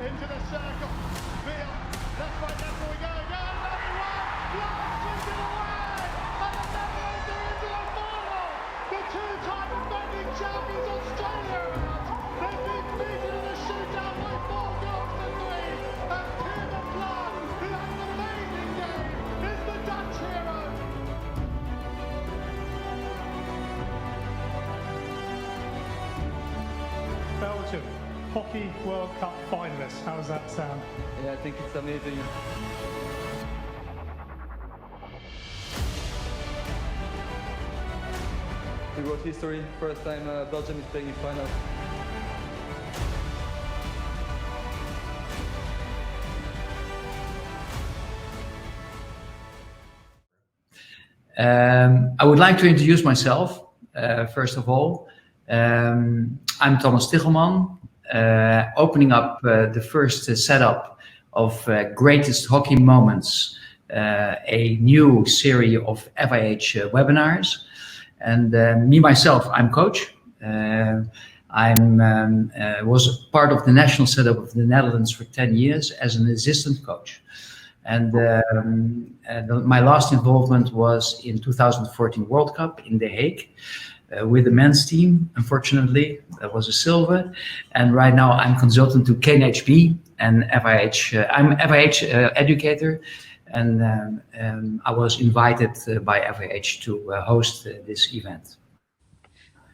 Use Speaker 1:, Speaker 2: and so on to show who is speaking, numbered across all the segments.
Speaker 1: into the circle. Via, left, right, left, we go again. Blasts it away, and the Netherlands are into the final. The two-time defending champions Australia are out. They've been beaten in a shootout by 4 goals to 3. And Pierre McLeod, who had an amazing game, is the Dutch hero. Belgium, Hockey World Cup finalists. How does that sound?
Speaker 2: Yeah, I think it's amazing. We wrote history. First time Belgium is playing in final.
Speaker 3: I would like to introduce myself, first of all. I'm Thomas Tichelman, opening up the first setup of Greatest Hockey Moments, a new series of FIH webinars. And me, myself, I'm coach. Was part of the national setup of the Netherlands for 10 years as an assistant coach. And my last involvement was in 2014 World Cup in The Hague with the men's team. Unfortunately, that was a silver. And right now I'm consultant to KNHB and FIH. I'm an FIH educator, and I was invited by FIH to host this event.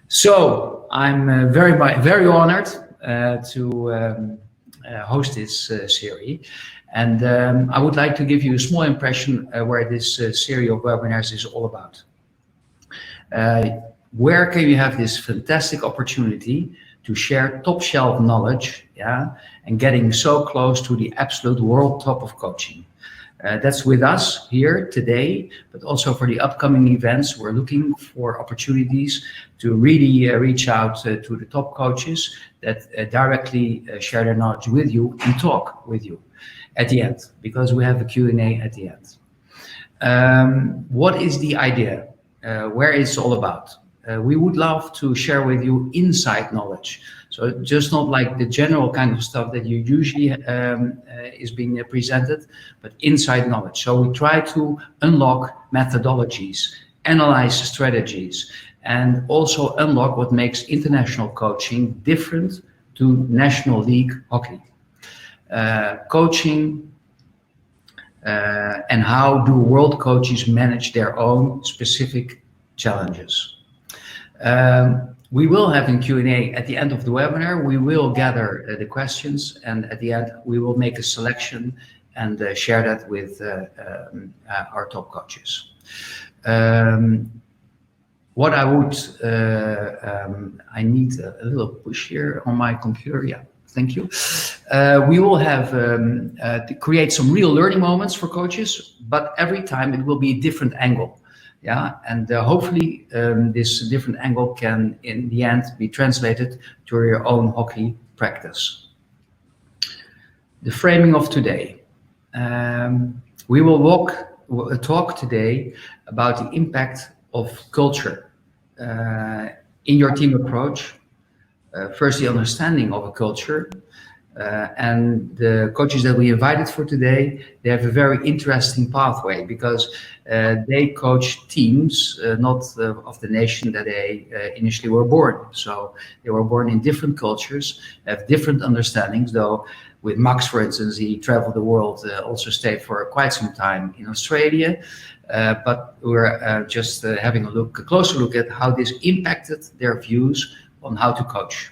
Speaker 3: So I'm very honored to host this series. And I would like to give you a small impression where this series of webinars is all about. Where can you have this fantastic opportunity to share top shelf knowledge, and getting so close to the absolute world top of coaching. That's with us here today, but also for the upcoming events, we're looking for opportunities to really reach out to the top coaches that directly share their knowledge with you and talk with you at the end, because we have a Q&A at the end. What is the idea? Where it's all about? We would love to share with you inside knowledge. So just not like the general kind of stuff that you usually is being presented, but inside knowledge. So we try to unlock methodologies, analyze strategies, and also unlock what makes international coaching different to National League hockey. Coaching and how do world coaches manage their own specific challenges. We will have in Q&A at the end of the webinar, we will gather the questions, and at the end we will make a selection and share that with our top coaches. What I would, I need a little push here on my computer, yeah. Thank you. We will have to create some real learning moments for coaches, but every time it will be a different angle. Yeah, and hopefully this different angle can, in the end, be translated to your own hockey practice. The framing of today. We will talk today about the impact of culture in your team approach. First, the understanding of a culture, and the coaches that we invited for today, they have a very interesting pathway because they coach teams not of the nation that they initially were born. So they were born in different cultures, have different understandings, though with Max, for instance, he traveled the world, also stayed for quite some time in Australia. But we're just having a closer look at how this impacted their views on how to coach.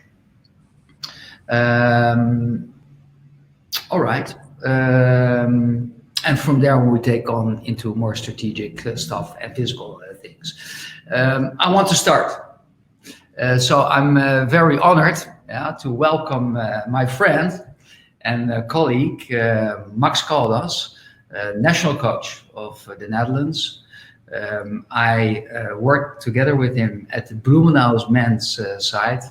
Speaker 3: All right, and from there we take on into more strategic stuff and physical things. I want to start. So I'm very honored to welcome my friend and colleague Max Caldas, national coach of the Netherlands. I worked together with him at the Bloemendaal men's side.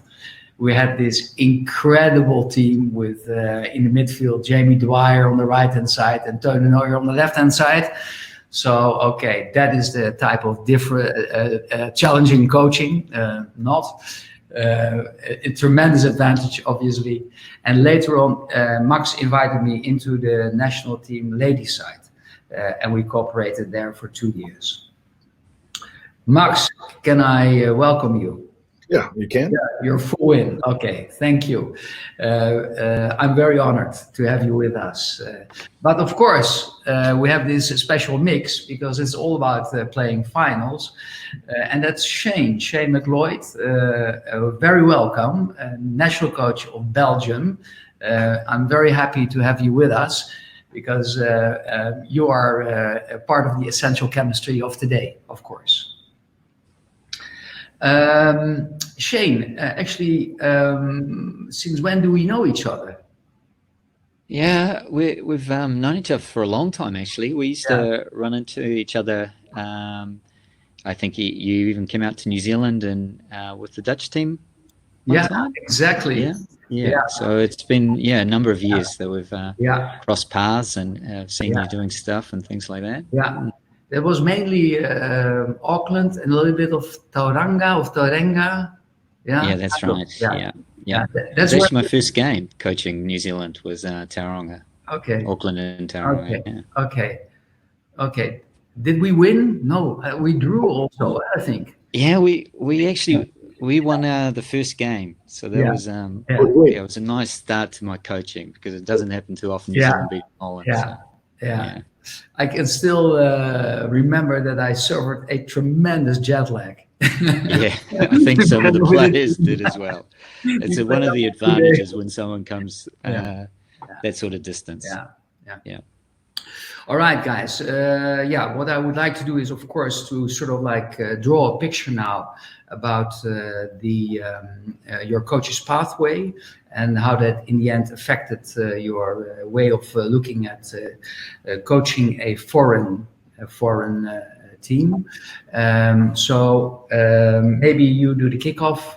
Speaker 3: We had this incredible team with, in the midfield, Jamie Dwyer on the right-hand side and Teun de Nooijer on the left-hand side. So, okay, that is the type of different, challenging coaching, not. a tremendous advantage, obviously. And later on, Max invited me into the national team ladies side, and we cooperated there for 2 years. Max, can I welcome you?
Speaker 4: Yeah, you can.
Speaker 3: Yeah, you're full in. Okay, thank you. I'm very honored to have you with us. But of course, we have this special mix because it's all about playing finals. And that's Shane McLeod. Very welcome, national coach of Belgium. I'm very happy to have you with us because you are a part of the essential chemistry of today, of course. Shane, actually, since when do we know each other?
Speaker 5: Yeah, we've known each other for a long time, actually. We used to run into each other. I think you even came out to New Zealand and with the Dutch team one time.
Speaker 3: Exactly.
Speaker 5: Yeah. So it's been a number of years that we've crossed paths and seen you doing stuff and things like that.
Speaker 3: Yeah. There was mainly Auckland and a little bit of Tauranga.
Speaker 5: Yeah, that's right. Yeah. That's actually my first game coaching New Zealand was Tauranga.
Speaker 3: Okay.
Speaker 5: Auckland and Tauranga.
Speaker 3: Okay. Okay. Did we win? No, we drew also, I think.
Speaker 5: Yeah, we won the first game. So that was it was a nice start to my coaching because it doesn't happen too often. New Zealand beat Holland.
Speaker 3: Yeah. I can still remember that I suffered a tremendous jet lag.
Speaker 5: Yeah, I think some of the players did as well. It's one of the advantages when someone comes that sort of distance. Yeah.
Speaker 3: All right, guys. What I would like to do is, of course, to sort of like draw a picture now about your coach's pathway and how that in the end affected your way of looking at coaching a foreign team. Maybe you do the kickoff,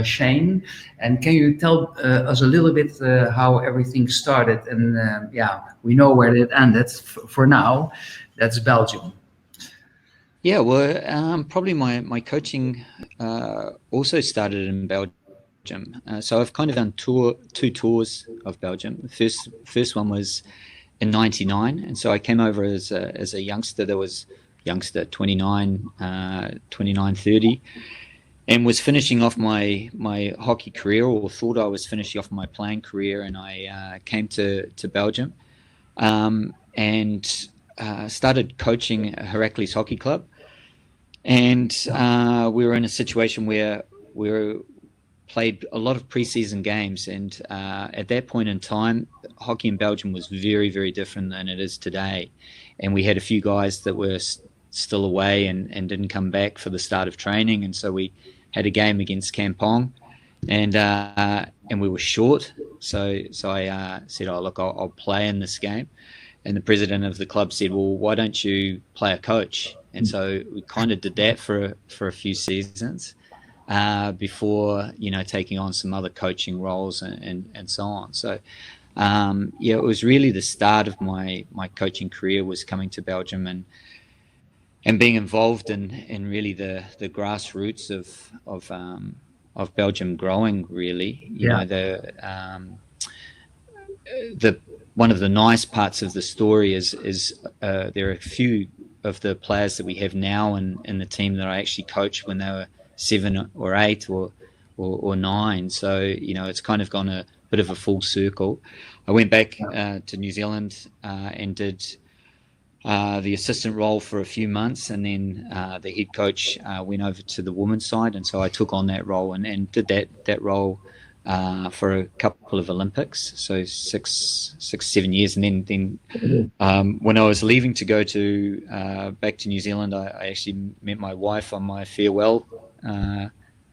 Speaker 3: Shane, and can you tell us a little bit how everything started? And we know where it ended for now. That's Belgium.
Speaker 5: Yeah, well, probably my coaching also started in Belgium. So I've kind of done two tours of Belgium. The first one was in '99, and so I came over as a youngster. There was 29, 30, and was finishing off my hockey career, or thought I was finishing off my playing career, and I came to Belgium and started coaching Heracles Hockey Club. And we were in a situation where we played a lot of preseason games, and at that point in time, hockey in Belgium was very, very different than it is today. And we had a few guys that were still away and didn't come back for the start of training, and so we had a game against Kampong, and we were short. So I said, "Oh, look, I'll play in this game." And the president of the club said, "Well, why don't you play a coach?" And so we kind of did that for a few seasons before taking on some other coaching roles and so on. So it was really the start of my coaching career, was coming to Belgium and being involved in really the grassroots of Belgium growing. Really, the one of the nice parts of the story is there are a few of the players that we have now in the team that I actually coached when they were 7 or 8 or 9. So it's kind of gone a bit of a full circle. I went back to New Zealand and did the assistant role for a few months, and then the head coach went over to the women's side, and so I took on that role and did that role for a couple of Olympics, so 6-7 years. And then when I was leaving to go to back to New Zealand, I actually met my wife on my farewell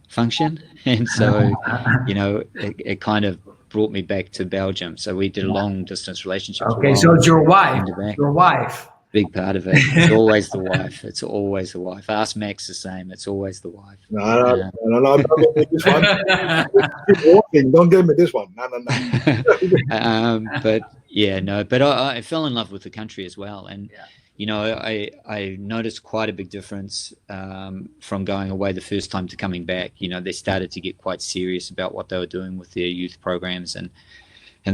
Speaker 5: function, and so it kind of brought me back to Belgium. So we did a long distance relationship.
Speaker 3: Okay, so it's your wife.
Speaker 5: Big part of it. It's always the wife. It's always the wife. Ask Max the same. It's always the wife.
Speaker 4: No, don't get me this one. Keep walking. Don't get me this one. No.
Speaker 5: But I fell in love with the country as well. And I noticed quite a big difference from going away the first time to coming back. They started to get quite serious about what they were doing with their youth programs and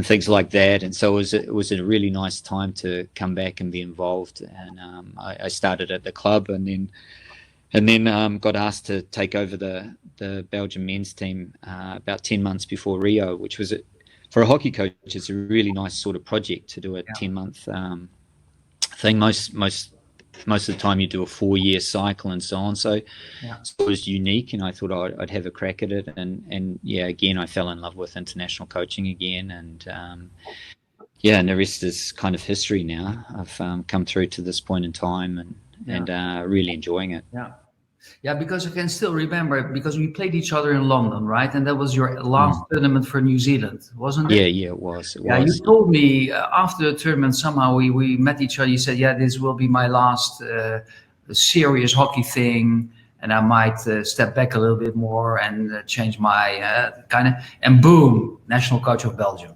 Speaker 5: things like that. And so it was a really nice time to come back and be involved. And I started at the club, and then got asked to take over the Belgian men's team about 10 months before Rio, which was for a hockey coach, it's a really nice sort of project to do a 10-month thing. Most of the time you do a 4-year cycle and so on. So it was unique, and I thought I'd have a crack at it. And again, I fell in love with international coaching again. And and the rest is kind of history now. I've come through to this point in time and really enjoying it.
Speaker 3: Yeah, because I can still remember, because we played each other in London, right? And that was your last tournament for New Zealand, wasn't it?
Speaker 5: Yeah, it was.
Speaker 3: You told me after the tournament, somehow we met each other. You said, this will be my last serious hockey thing, and I might step back a little bit more and change my and boom, national coach of Belgium.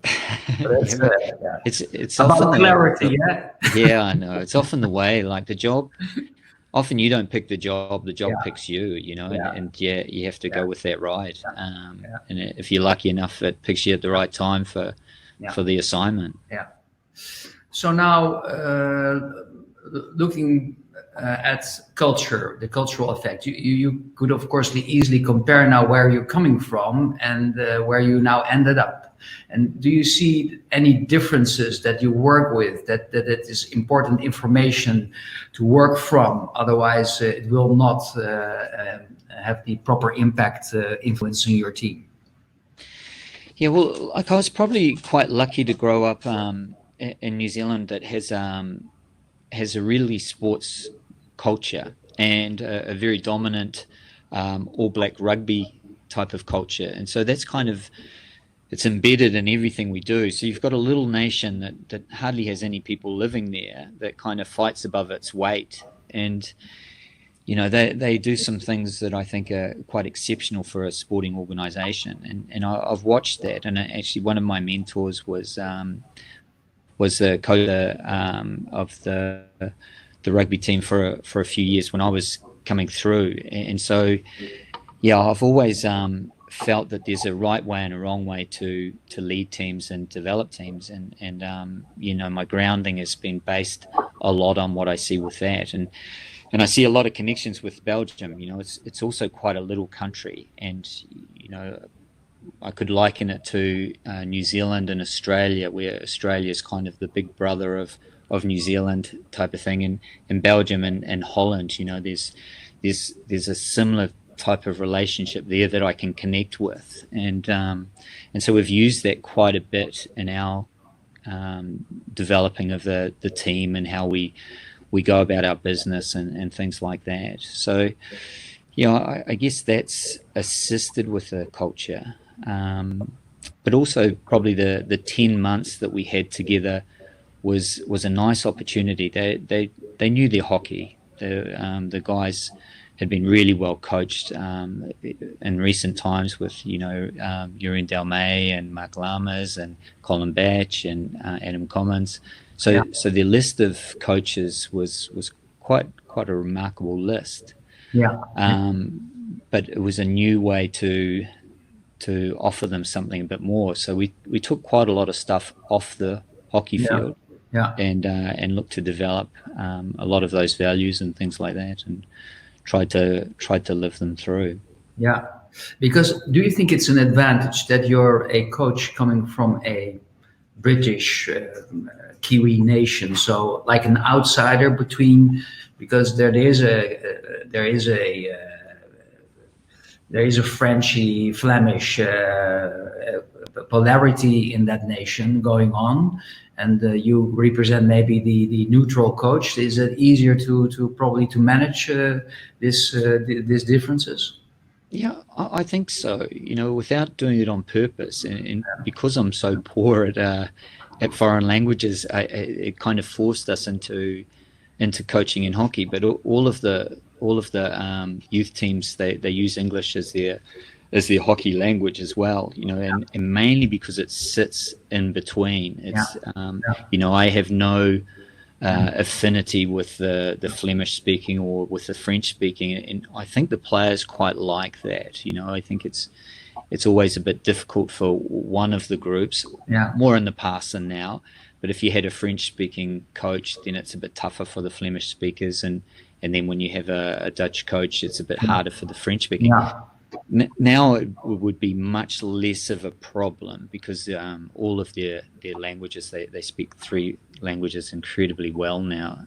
Speaker 5: It's
Speaker 3: about
Speaker 5: often
Speaker 3: clarity,
Speaker 5: Yeah, I know. It's often the way, like the job. Often you don't pick the job picks you, and you have to go with that ride. And if you're lucky enough, it picks you at the right time for the assignment.
Speaker 3: Yeah. So now, looking at culture, the cultural effect, you could of course easily compare now where you're coming from and where you now ended up. And do you see any differences that you work with that is important information to work from? Otherwise, it will not have the proper impact influencing your team.
Speaker 5: Yeah, well, like I was probably quite lucky to grow up in New Zealand that has a really sports culture and a very dominant All Black rugby type of culture, and so that's kind of. It's embedded in everything we do. So you've got a little nation that hardly has any people living there that kind of fights above its weight. And, they do some things that I think are quite exceptional for a sporting organization. And I've watched that. And actually one of my mentors was the coach of the rugby team for a few years when I was coming through. And so, I've always felt that there's a right way and a wrong way to lead teams and develop teams, and my grounding has been based a lot on what I see with that, and I see a lot of connections with Belgium. It's also quite a little country, and I could liken it to New Zealand and Australia, where Australia is kind of the big brother of New Zealand type of thing, and Belgium and Holland. There's a similar type of relationship there that I can connect with, and so we've used that quite a bit in our developing of the team and how we go about our business and things like that. So I guess that's assisted with the culture, but also probably the 10 months that we had together was a nice opportunity. They knew their hockey. The guys had been really well coached in recent times with Jurien Delmay and Mark Lammers and Colin Batch and Adam Commons. So their list of coaches was quite a remarkable list. But it was a new way to offer them something a bit more. So we took quite a lot of stuff off the hockey field. And looked to develop a lot of those values and things like that, and tried to live them through. Yeah,
Speaker 3: because do you think it's an advantage that you're a coach coming from a British Kiwi nation, so like an outsider between, because there is a Frenchy, Flemish polarity in that nation going on, and you represent maybe the neutral coach. Is it easier to probably to manage these differences?
Speaker 5: Yeah, I think so. Without doing it on purpose, and because I'm so poor at foreign languages, it kind of forced us into coaching in hockey. But all of the youth teams, they use English as their hockey language as well, and mainly because it sits in between. It's I have no affinity with the Flemish speaking or with the French speaking, and I think the players quite like that. I think it's always a bit difficult for one of the groups, more in the past than now. But if you had a French-speaking coach, then it's a bit tougher for the Flemish speakers, and then when you have a Dutch coach, it's a bit harder for the French-speaking.
Speaker 3: Yeah.
Speaker 5: Now it would be much less of a problem because all of their languages, they speak 3 languages incredibly well now.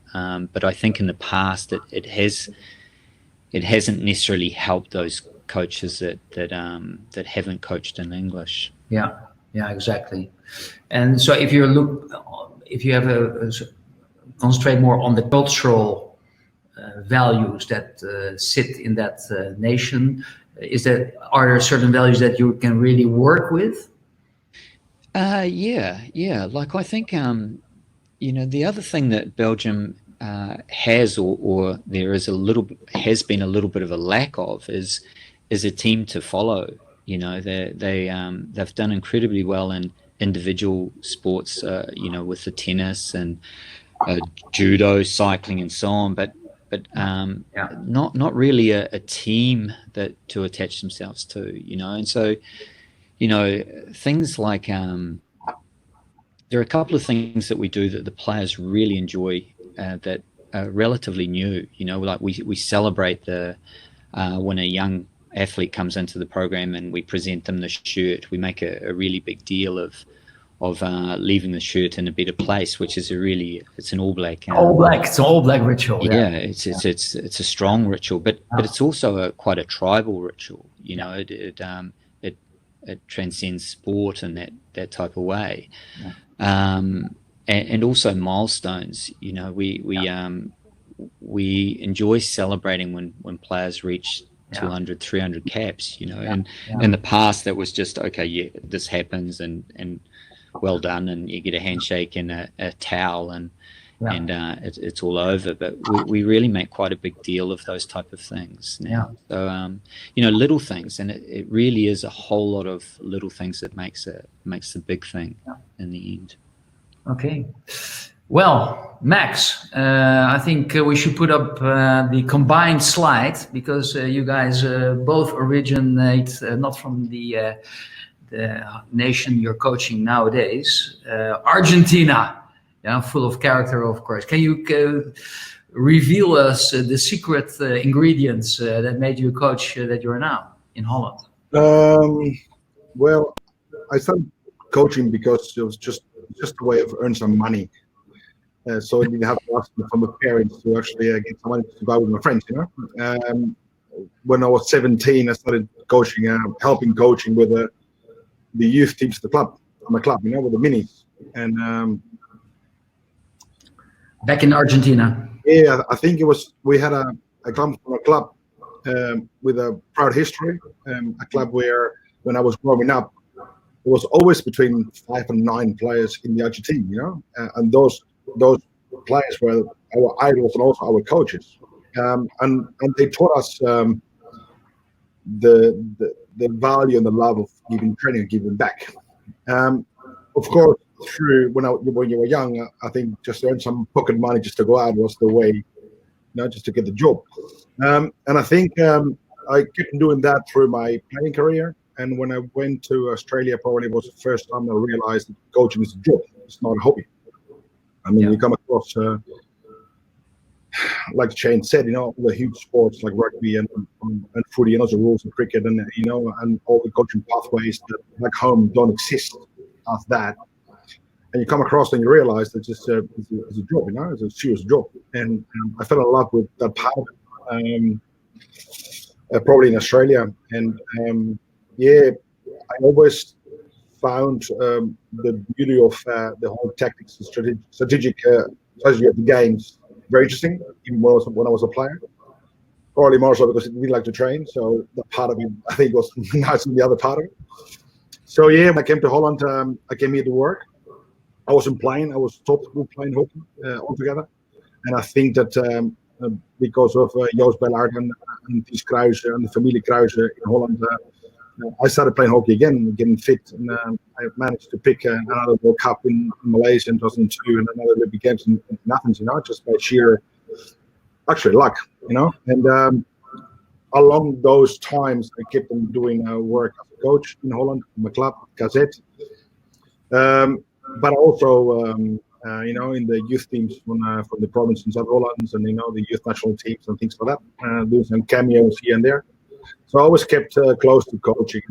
Speaker 5: But I think in the past it hasn't necessarily helped those coaches that haven't coached in English.
Speaker 3: Yeah, exactly. And so if you have a concentrate more on the cultural values that sit in that nation, are there certain values that you can really work with?
Speaker 5: Yeah. Like I think the other thing that Belgium has, or there is has been a little bit of a lack of, is a team to follow. They've done incredibly well in individual sports, with the tennis and judo, cycling, and so on, but not really a team to attach themselves to, and so things like there are a couple of things that we do that the players really enjoy that are relatively new. Like we celebrate when a young athlete comes into the program and we present them the shirt. We make a really big deal of leaving the shirt in a better place, which is it's an all black.
Speaker 3: It's an all black ritual.
Speaker 5: Yeah, it's a strong ritual, but it's also quite a tribal ritual. It transcends sport in that type of way, and also milestones. We enjoy celebrating when players reach 200, 300 caps. And in the past that was just this happens and well done, and you get a handshake and a towel and it's all over. But we really make quite a big deal of those type of things now. So little things, and it really is a whole lot of little things that makes the big thing in the end.
Speaker 3: Okay. Well, Max, I think we should put up the combined slide, because you guys both originate not from the nation you're coaching nowadays, Argentina. Full of character, of course. Can you reveal us the secret ingredients that made you coach that you are now in Holland?
Speaker 4: Well, I started coaching because it was just a way of earn some money. So I didn't have to ask from the parents to actually get some money to go out with my friends. When I was 17, I started coaching, helping coaching with the youth teams at the club. I'm a club, with the minis. And
Speaker 3: back in Argentina.
Speaker 4: Yeah, I think we had I come from a club with a proud history, a club where when I was growing up, it was always between 5 and 9 players in the Argentine, and those players were our idols and also our coaches, and they taught us the value and the love of giving training and giving back. Of course, through when you were young, I think just to earn some pocket money just to go out was the way, just to get the job. And I think I kept doing that through my playing career. And when I went to Australia, probably was the first time I realized that coaching is a job. It's not a hobby. I mean, you come across, like Shane said, the huge sports like rugby and footy, and also rules of cricket, and and all the coaching pathways that back home don't exist as that. And you come across and you realize that it's a job, it's a serious job. And I fell in love with that part of it, probably in Australia. And I always found the beauty of the whole tactics and strategic strategy of the games very interesting, even when I was a player. Probably more so because I didn't like to train. So that part of it, I think, was nicer than the other part of it. So when I came to Holland, I came here to work. I wasn't playing. I was taught playing hockey altogether. And I think that because of Joost Bellard and Ties Kruijsen and the Familie Kruijsen in Holland, I started playing hockey again, getting fit, and I managed to pick another World Cup in Malaysia in 2002 and another Olympic Games in Athens, just by sheer, actually, luck, And along those times, I kept on doing work as a coach in Holland, McLeod, Gazette, but also, in the youth teams from the province in South Holland and, the youth national teams and things like that, doing some cameos here and there. So I always kept close to coaching.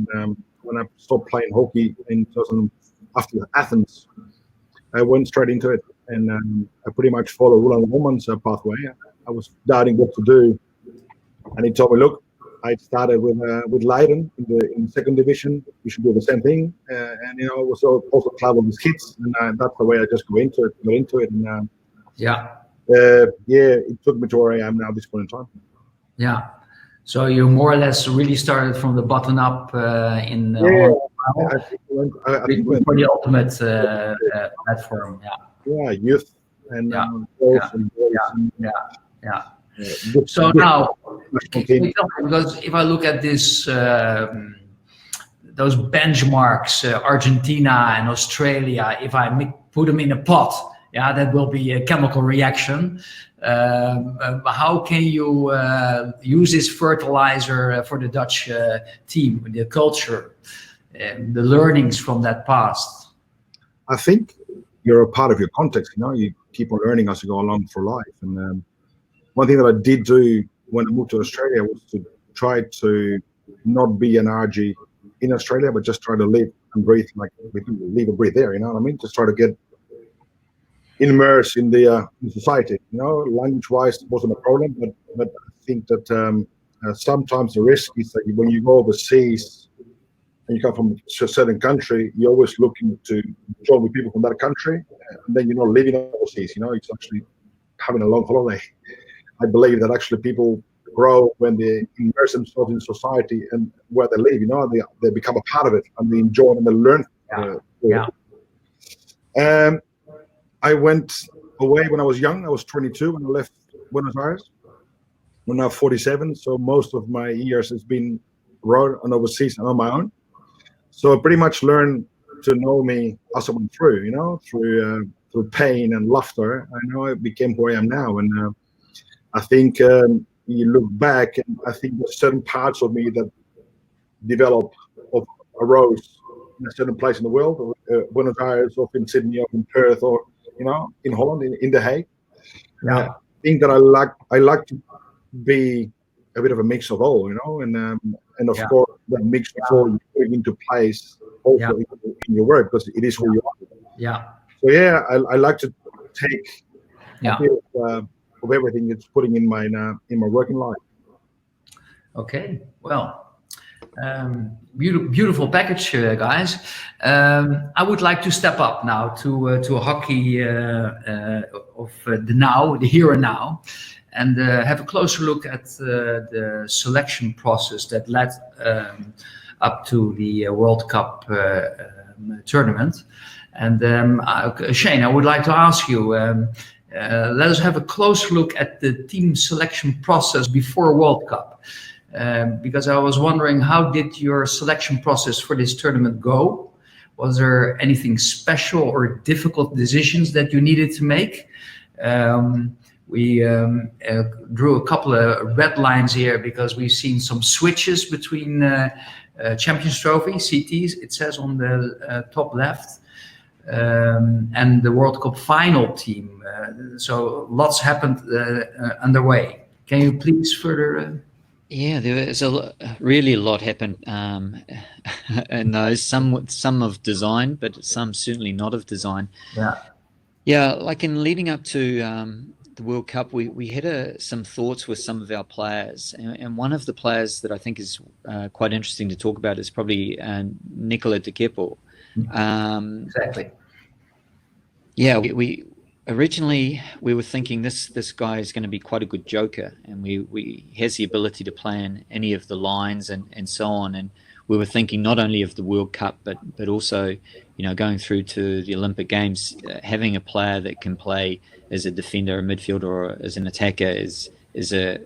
Speaker 4: When I stopped playing hockey in 2000, after Athens, I went straight into it, and I pretty much followed Roland Woman's pathway. I was doubting what to do, and he told me, "Look, I started with Leiden in the second division. You should do the same thing." And it was also travel with kids, and that's the way I just got into it. And it took me to where I am now at this point in time.
Speaker 3: Yeah. So you more or less really started from the bottom up in
Speaker 4: I think
Speaker 3: for the ultimate platform.
Speaker 4: Yeah, youth and
Speaker 3: So now, because if I look at this, those benchmarks, Argentina and Australia, if I put them in a pot, that will be a chemical reaction. How can you use this fertilizer for the Dutch team, the culture, the learnings from that past?
Speaker 4: I think you're a part of your context. You keep on learning as you go along for life. And one thing that I did do when I moved to Australia was to try to not be an RG in Australia, but just try to live and breathe like live and breathe there. You know what I mean? Just try to get immersed in the in society. Language-wise, it wasn't a problem, but I think that sometimes the risk is that when you go overseas and you come from a certain country, you're always looking to join with people from that country, and then you're not living overseas. It's actually having a long holiday. I believe that actually people grow when they immerse themselves in society and where they live. They become a part of it and they enjoy it and they learn. I went away when I was young. I was 22 when I left Buenos Aires. I'm now 47, so most of my years has been abroad and overseas and on my own. So I pretty much learned to know me as I went through, through pain and laughter. I became who I am now, and I think you look back, and I think there's certain parts of me that developed or arose in a certain place in the world, Buenos Aires, or in Sydney, or in Perth, or in Holland, in The Hague. I think that I like to be a bit of a mix of all, and of course that mix of all you put into place also in your work, because it is who you are. So I like to take a bit of everything it's putting in my working life. Okay,
Speaker 3: well. Beautiful package, guys. I would like to step up now to hockey of the now, the here and now, and have a closer look at the selection process that led up to the World Cup tournament. And Shane, I would like to ask you, let us have a closer look at the team selection process before World Cup. Because I was wondering, how did your selection process for this tournament go? Was there anything special or difficult decisions that you needed to make? We drew a couple of red lines here because we've seen some switches between Champions Trophy, CTs, it says on the top left, and the World Cup final team. So lots happened underway. Can you please further...
Speaker 5: Yeah, there was really a lot happened, and those some of design, but some certainly not of design. Like in leading up to the World Cup, we had some thoughts with some of our players, and one of the players that I think is quite interesting to talk about is probably McLeod de Keppel.
Speaker 3: Exactly.
Speaker 5: Yeah, we originally we were thinking this guy is going to be quite a good joker, and he has the ability to play in any of the lines and so on. And we were thinking not only of the World Cup, but also, going through to the Olympic Games, having a player that can play as a defender, a midfielder, or as an attacker is a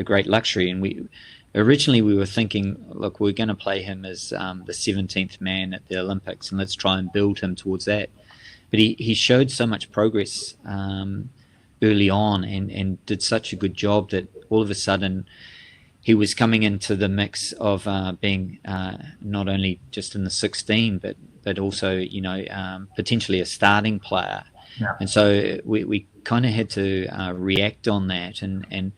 Speaker 5: great luxury. And originally we were thinking, look, we're going to play him as the 17th man at the Olympics, and let's try and build him towards that. But he showed so much progress early on and did such a good job that all of a sudden he was coming into the mix of being not only just in the 16, but also, you know, potentially a starting player.
Speaker 3: Yeah.
Speaker 5: And so we kind of had to react on that, and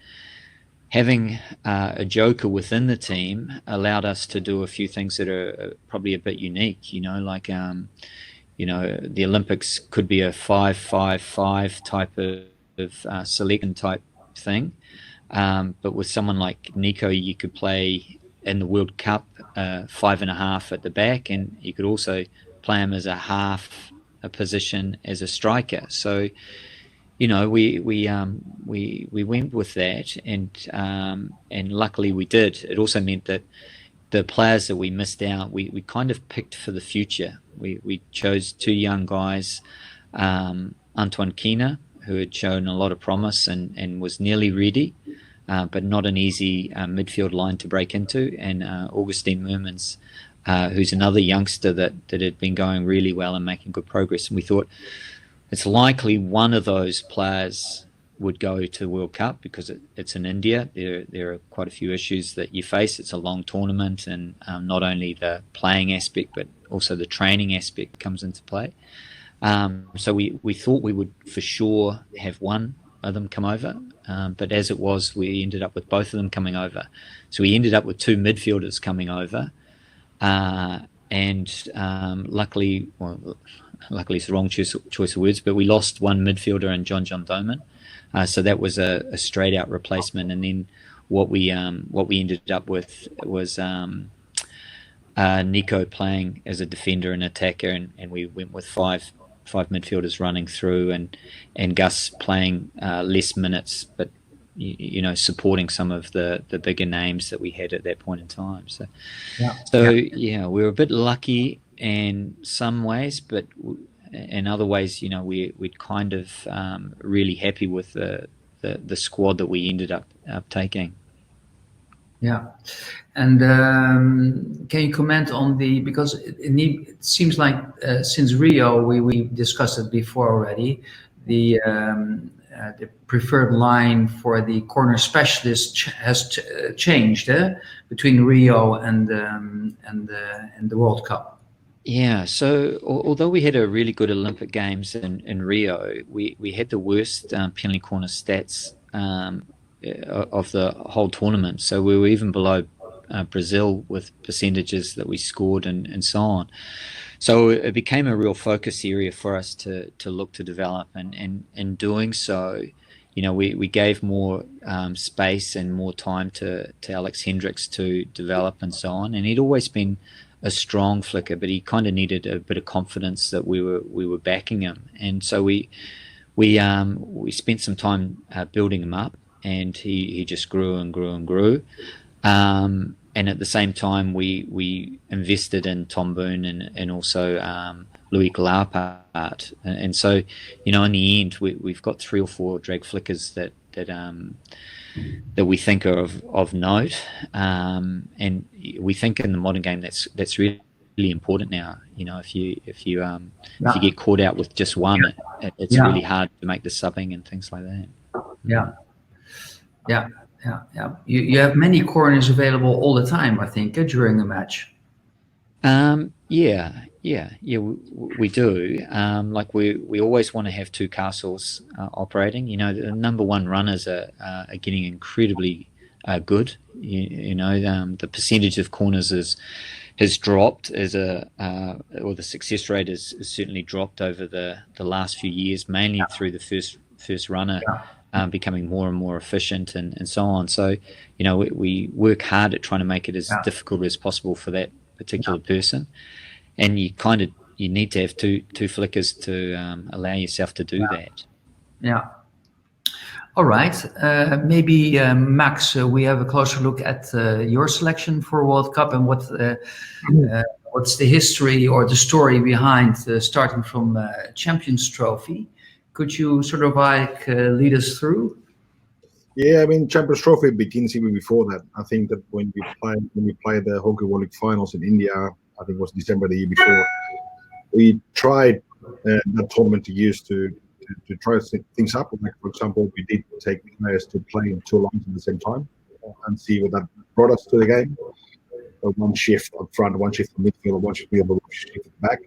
Speaker 5: having a joker within the team allowed us to do a few things that are probably a bit unique, you know, like, you know, the Olympics could be a 5-5-5 type of selection type thing. But with someone like Nico, you could play in the World Cup 5.5 at the back, and you could also play him as a half a position as a striker. So, you know, we went with that, and luckily we did. It also meant that the players that we missed out, we kind of picked for the future. We chose 2 young guys, Antoine Kina, who had shown a lot of promise and was nearly ready, but not an easy midfield line to break into, and Augustine Mermans, who's another youngster that had been going really well and making good progress. And we thought it's likely one of those players would go to the World Cup because it's in India. There are quite a few issues that you face. It's a long tournament, and not only the playing aspect, but also the training aspect comes into play. So we thought we would for sure have one of them come over, but as it was, we ended up with both of them coming over. So we ended up with 2 midfielders coming over, and luckily it's the wrong choice of words, but we lost one midfielder in John Doman. So that was a straight out replacement, and then what we ended up with was Nico playing as a defender and attacker, and we went with five midfielders running through, and Gus playing less minutes, but you know, supporting some of the bigger names that we had at that point in time. So yeah, we were a bit lucky in some ways, but in other ways, you know, we're kind of really happy with the squad that we ended up taking.
Speaker 3: Yeah, and can you comment on because it seems like since Rio, we discussed it before already, the preferred line for the corner specialist has changed between Rio and the World Cup.
Speaker 5: Yeah, so although we had a really good Olympic Games in Rio, we had the worst penalty corner stats of the whole tournament. So we were even below Brazil with percentages that we scored and so on. So it became a real focus area for us to look to develop, and in doing so, you know, we gave more space and more time to Alex Hendricks to develop and so on. And he'd always been a strong flicker, but he kind of needed a bit of confidence that we were backing him. And so we spent some time building him up, and he just grew and grew and grew. And at the same time, we invested in Tom Boone and also Louis Glaupart. And so, you know, in the end, we've got 3 or 4 drag flickers that we think are of note. And we think in the modern game that's really important now. You know, if you get caught out with just one, it's really hard to make the subbing and things like that.
Speaker 3: Yeah. You have many corners available all the time, I think, during a match.
Speaker 5: Yeah, we do. Like we always want to have 2 castles operating. You know, the number 1 runners are getting incredibly good. You know, the percentage of corners has dropped or the success rate has certainly dropped over the last few years, mainly through the first runner. Becoming more and more efficient and so on. So, you know, we work hard at trying to make it as difficult as possible for that particular person. And you need to have two flickers to allow yourself to do that.
Speaker 3: Yeah. All right. Maybe, Max, we have a closer look at your selection for World Cup and what's the history or the story behind starting from Champions Trophy. Could you sort of lead us through?
Speaker 4: Yeah, I mean, Champions Trophy begins even before that. I think that when we played the Hockey World League finals in India, I think it was December the year before, we tried that tournament to use to try things up. Like, for example, we did take players to play in two lines at the same time and see what that brought us to the game. One shift up front, one shift in midfield, one shift middle, one shift back,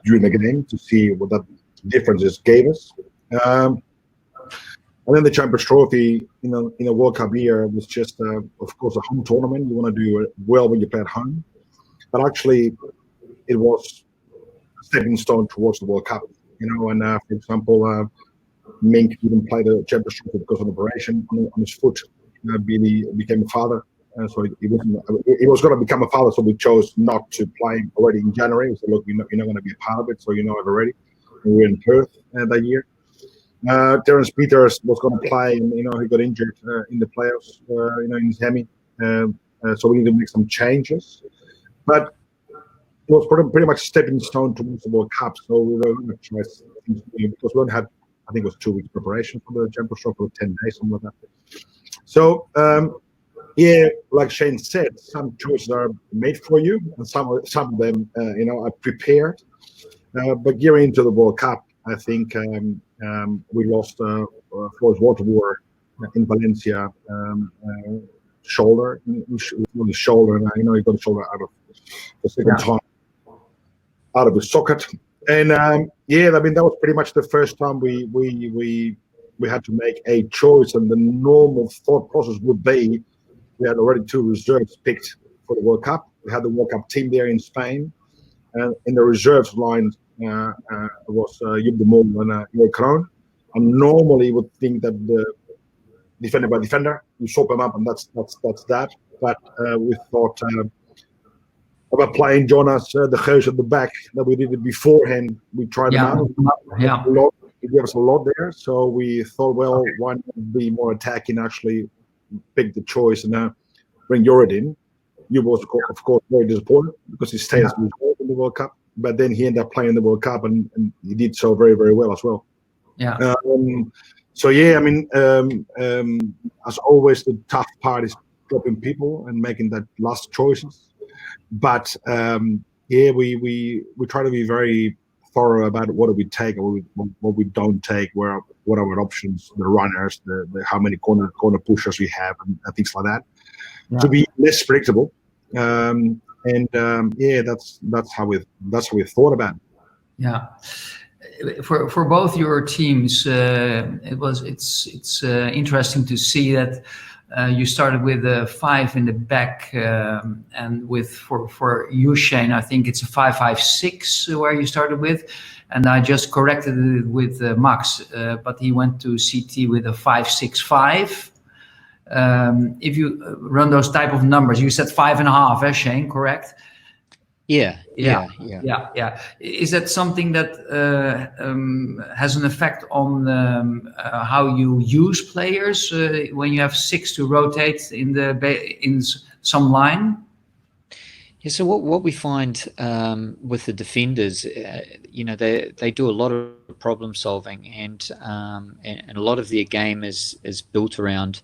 Speaker 4: during the game to see what that differences gave us. And then the Champions Trophy, in a World Cup year, was just, of course, a home tournament. You want to do it well when you play at home. But actually, it was a stepping stone towards the World Cup. And for example, Mink didn't play the Champions Trophy because of an operation on his foot. Billy became a father. So he was going to become a father, so we chose not to play already in January. We said, look, you're not going to be a part of it, so you know it already. And we were in Perth that year. Terence Peters was going to play, and he got injured in the playoffs, in his hammy. So we need to make some changes. But it was pretty much a stepping stone towards the World Cup. So we were going to try things because we only had, I think it was 2 weeks preparation for the Champions Trophy, or 10 days, something like that. So yeah, like Shane said, some choices are made for you, and some of them, are prepared. But gearing into the World Cup, I think we lost Floris Waterboer in Valencia, shoulder, the shoulder, and he got the shoulder out of the second time out of his socket. And yeah, I mean that was pretty much the first time we had to make a choice, and the normal thought process would be we had already 2 reserves picked for the World Cup. We had the World Cup team there in Spain, and in the reserves line was Joep de Mol and Joey Kroon. And normally you would think that the defender by defender, you swap them up, and that's that. But we thought about playing Jonas de Geus at the back, that we did it beforehand. We tried them out.
Speaker 3: Yeah.
Speaker 4: It gave us a lot there. So we thought, well, why not be more attacking, actually pick the choice and bring Jorrit in. You was, of course, very disappointed because he stayed as result in the World Cup. But then he ended up playing the World Cup, and he did so very, very well as well.
Speaker 3: Yeah.
Speaker 4: So yeah, I mean, as always, the tough part is dropping people and making that last choices. But yeah, we try to be very thorough about what do we take and what we don't take, what are our options, the runners, the how many corner pushers we have, and things like that, to be less predictable. Yeah, that's how we thought about it.
Speaker 3: Yeah. For both your teams, it's interesting to see that you started with 5 in the back, and for you, Shane, I think it's a 5-5-6 where you started with, and I just corrected it with Max, but he went to CT with a 5-6-5. If you run those type of numbers, you said 5.5, Shane, correct?
Speaker 5: Yeah.
Speaker 3: Is that something that has an effect on how you use players when you have 6 to rotate in some line?
Speaker 5: Yeah. So what we find with the defenders, they do a lot of problem solving, and a lot of their game is built around.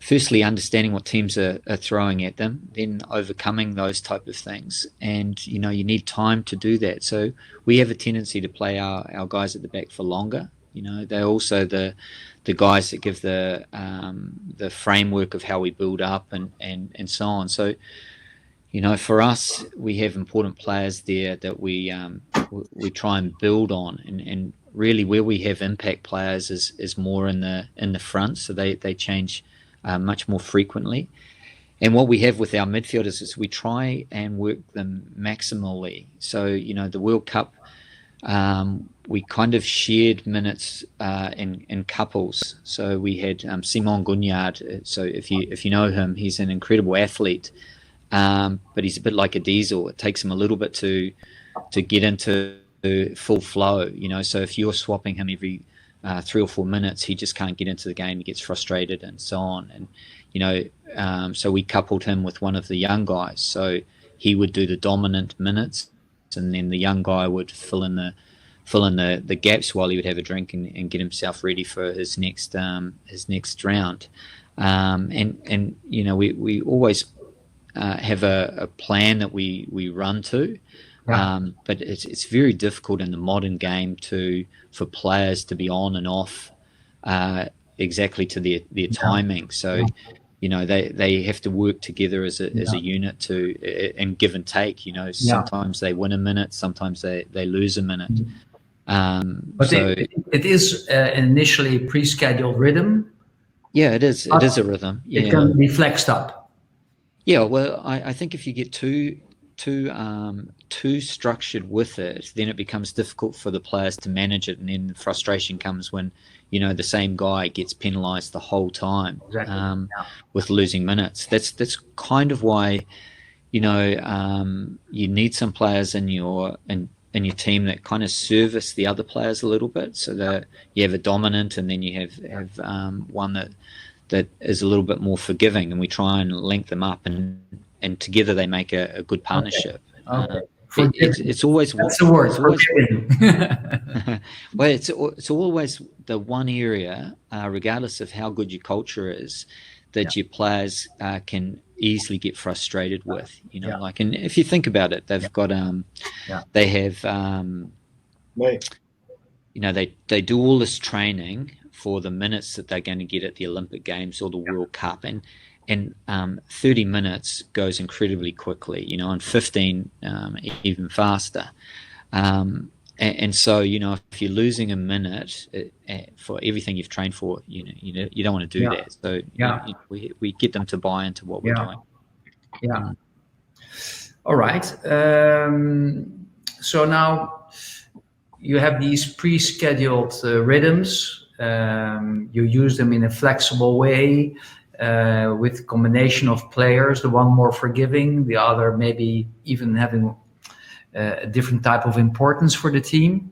Speaker 5: Firstly, understanding what teams are throwing at them, then overcoming those type of things. And, you need time to do that. So we have a tendency to play our guys at the back for longer. They're also the guys that give the framework of how we build up and so on. So, for us, we have important players there that we try and build on, and really where we have impact players is more in the front. So they change much more frequently. And what we have with our midfielders is we try and work them maximally. So, the World Cup, we kind of shared minutes in couples. So we had Simon Gugnard. So if you know him, he's an incredible athlete, but he's a bit like a diesel. It takes him a little bit to get into full flow. So if you're swapping him every 3 or 4 minutes, he just can't get into the game. He gets frustrated and so on. And so we coupled him with one of the young guys. So he would do the dominant minutes, and then the young guy would fill in fill in the gaps while he would have a drink and get himself ready for his next round. And you know, we always have a plan that we run to. But it's very difficult in the modern game for players to be on and off exactly to their timing. So, you know, they have to work together as a unit and give and take. You know, sometimes they win a minute, sometimes they lose a minute.
Speaker 3: But
Speaker 5: so
Speaker 3: it is initially a pre-scheduled rhythm.
Speaker 5: Yeah, it is. It is a rhythm. Yeah.
Speaker 3: It can be flexed up.
Speaker 5: Yeah, well, I think if you get too structured with it, then it becomes difficult for the players to manage it, and then frustration comes when, you know, the same guy gets penalised the whole time.
Speaker 3: Exactly.
Speaker 5: With losing minutes. That's kind of why, you know, you need some players in your team that kind of service the other players a little bit, so that you have a dominant, and then you have one that is a little bit more forgiving, and we try and link them up, and together they make a good partnership.
Speaker 3: Okay.
Speaker 5: It's always,
Speaker 3: that's the word, forgiving.
Speaker 5: Well, it's always the one area, regardless of how good your culture is, that your players can easily get frustrated with. You know, like, and if you think about it, they've got they have you know, they do all this training for the minutes that they're going to get at the Olympic Games or the World Cup, and 30 minutes goes incredibly quickly, you know, and 15 even faster. And so, you know, if you're losing a minute for everything you've trained for, you don't want to do that. So you know, we get them to buy into what we're doing.
Speaker 3: Yeah. All right. So now you have these pre-scheduled rhythms. You use them in a flexible way. With combination of players, the one more forgiving, the other maybe even having a different type of importance for the team.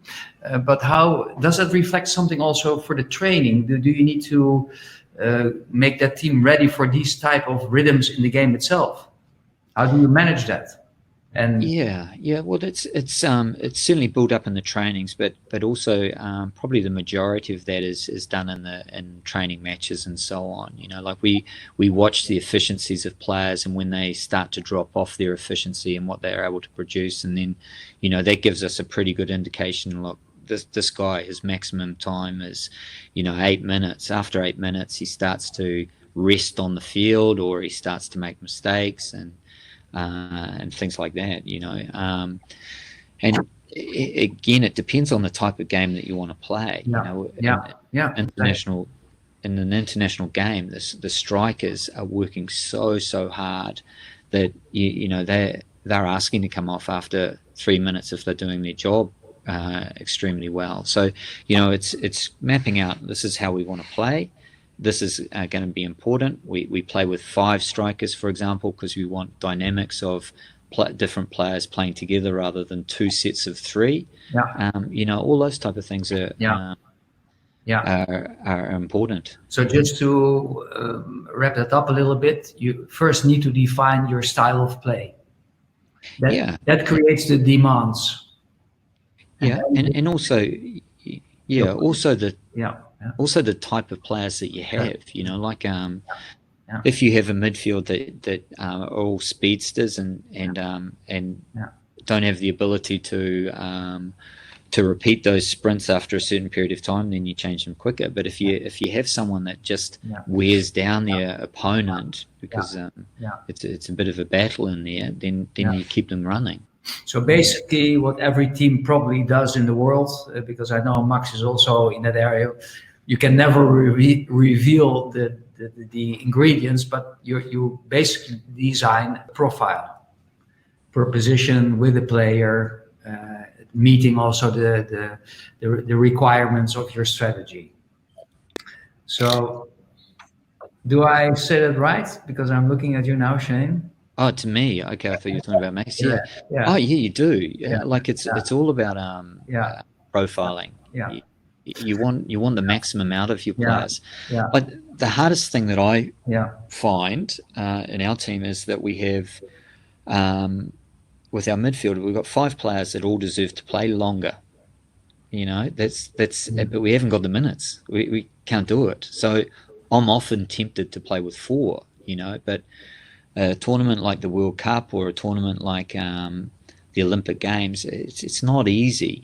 Speaker 3: But how does that reflect something also for the training? Do you need to make that team ready for these type of rhythms in the game itself? How do you manage that? And
Speaker 5: well, it's certainly built up in the trainings, but also probably the majority of that is done in training matches and so on. You know, like we watch the efficiencies of players, and when they start to drop off their efficiency and what they're able to produce, and then, you know, that gives us a pretty good indication. Look, this guy, his maximum time is, you know, 8 minutes. After 8 minutes, he starts to rest on the field, or he starts to make mistakes and things like that, you know. And again, it depends on the type of game that you want to play. You know, in an international game, the strikers are working so hard that you know they're asking to come off after 3 minutes if they're doing their job extremely well. So, you know, it's mapping out, this is how we want to play. This is going to be important. We play with 5 strikers, for example, because we want dynamics of different players playing together rather than 2 sets of 3. You know, all those type of things are important.
Speaker 3: So just to wrap that up a little bit, you first need to define your style of play. That creates the demands.
Speaker 5: And also, also the type of players that you have, you know, like if you have a midfield that are all speedsters and don't have the ability to repeat those sprints after a certain period of time, then you change them quicker. But if you have someone that just wears down their opponent because it's a bit of a battle in there, then you keep them running.
Speaker 3: So basically what every team probably does in the world, because I know Max is also in that area, you can never reveal the ingredients, but you basically design a profile per position with the player, meeting also the requirements of your strategy. So do I say that right? Because I'm looking at you now, Shane.
Speaker 5: Oh, to me, okay. I thought you were talking about Max. Yeah. Oh, yeah, you do. Like it's all about profiling. You want the maximum out of your players. But the hardest thing that I find in our team is that we have with our midfield, we've got 5 players that all deserve to play longer. But we haven't got the minutes. We can't do it. So I'm often tempted to play with 4, but a tournament like the World Cup or a tournament like the Olympic Games, it's not easy.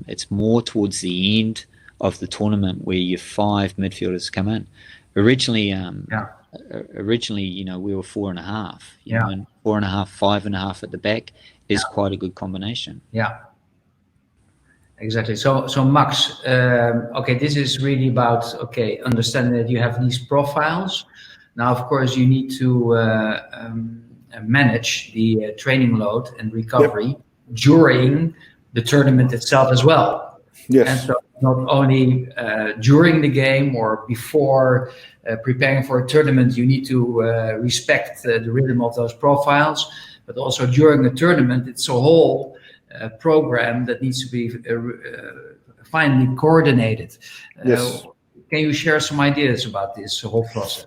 Speaker 5: It's more towards the end of the tournament where your 5 midfielders come in. Originally, we were 4.5. And 4.5, 5.5 at the back is quite a good combination.
Speaker 3: Yeah. Exactly. So Max, okay, this is really about understanding that you have these profiles. Now, of course, you need to manage the training load and recovery during the tournament itself as well.
Speaker 4: Yes.
Speaker 3: And so not only during the game or before preparing for a tournament, you need to respect the rhythm of those profiles, but also during the tournament, it's a whole program that needs to be finally coordinated.
Speaker 4: Yes.
Speaker 3: Can you share some ideas about this whole process?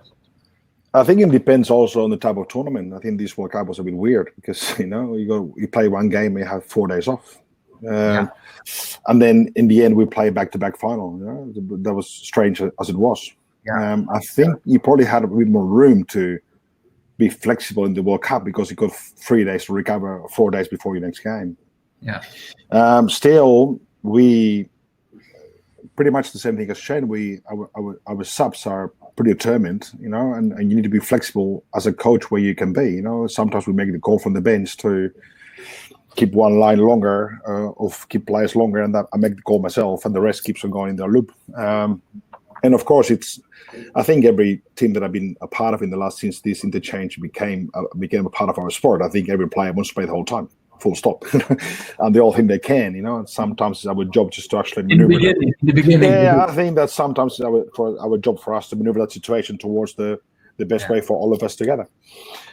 Speaker 4: I think it depends also on the type of tournament. I think this World Cup was a bit weird because you play one game, you have 4 days off, and then in the end we play back-to-back final. That was strange as it was. I think you probably had a bit more room to be flexible in the World Cup because you got 3 days to recover, 4 days before your next game. Still, we pretty much the same thing as Shane. Our subs are pretty determined, and you need to be flexible as a coach where you can be. Sometimes we make the call from the bench to keep one line longer or keep players longer, and that I make the call myself, and the rest keeps on going in their loop. And of course, I think every team that I've been a part of since this interchange became a part of our sport. I think every player wants to play the whole time. Full stop. And they all think they can, and sometimes it's our job just to actually maneuver.
Speaker 3: In the beginning.
Speaker 4: Yeah, I think that sometimes it's our job for us to maneuver that situation towards the best way for all of us together.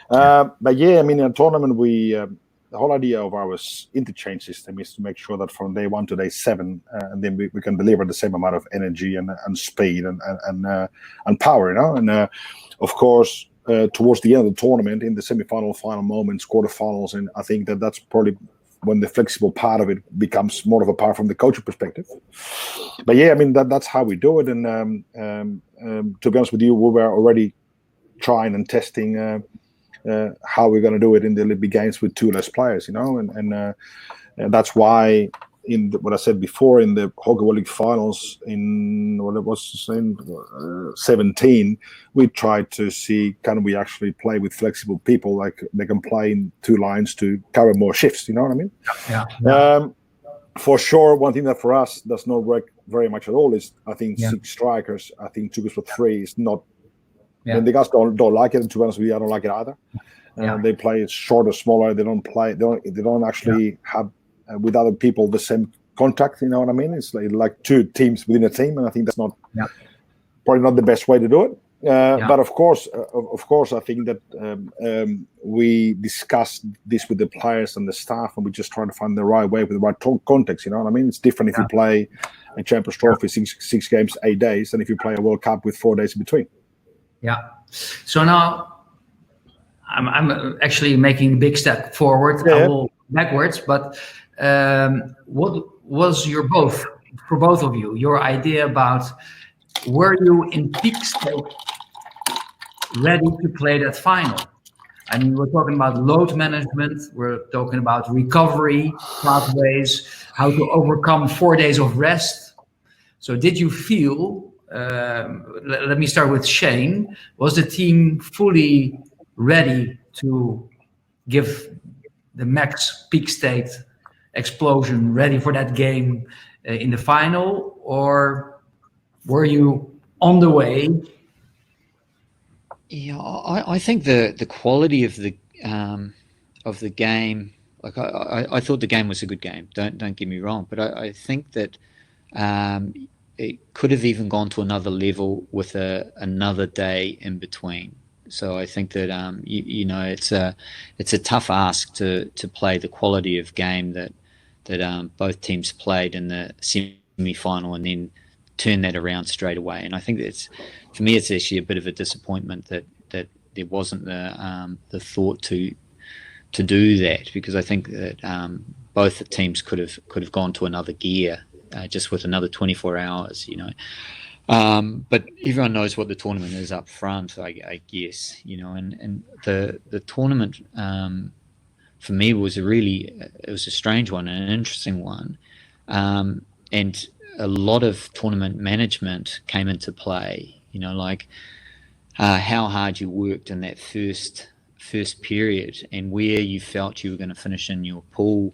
Speaker 4: But in a tournament, the whole idea of our interchange system is to make sure that from day 1 to day 7, and then we can deliver the same amount of energy and speed and power, and of course. Towards the end of the tournament, in the semi-final, final moments, quarterfinals, and I think that's probably when the flexible part of it becomes more of a part from the coaching perspective. But that's how we do it. And to be honest with you, we were already trying and testing how we're going to do it in the Olympic Games with 2 less players, and that's why. What I said before, in the Hockey World League finals in 17, we tried to see can we actually play with flexible people, like they can play in 2 lines to cover more shifts. You know what I mean?
Speaker 3: Yeah.
Speaker 4: For sure, one thing that for us does not work very much at all is I think 6 strikers. I think 2 for 3 is not. Yeah. And the guys don't like it. And to be honest with you, I don't like it either. They play shorter, smaller. They don't play. They don't actually have. With other people, the same contact, you know what I mean? It's like 2 teams within a team, and I think that's probably not the best way to do it. But of course, I think that we discussed this with the players and the staff, and we just try to find the right way with the right context. You know what I mean? It's different if you play a Champions Trophy 6 games, 8 days, than if you play a World Cup with 4 days in between.
Speaker 3: Yeah. So now I'm actually making a big step forward. I will backwards, but. What was for both of you, your idea about were you in peak state ready to play that final? I mean, we're talking about load management, we're talking about recovery pathways, how to overcome 4 days of rest. So did you feel, let me start with Shane, was the team fully ready to give the max peak state explosion ready for that game in the final, or were you on the way?
Speaker 5: Yeah, I think the quality of the game, like I thought the game was a good game. Don't get me wrong, but I think that it could have even gone to another level with another day in between. So I think that it's a tough ask to play the quality of game that both teams played in the semi-final and then turn that around straight away. And I think that for me, it's actually a bit of a disappointment that there wasn't the thought to do that, because I think that both teams could have gone to another gear just with another 24 hours, but everyone knows what the tournament is up front, I guess, and the tournament for me was it was a strange one and an interesting one, and a lot of tournament management came into play, like how hard you worked in that first period and where you felt you were going to finish in your pool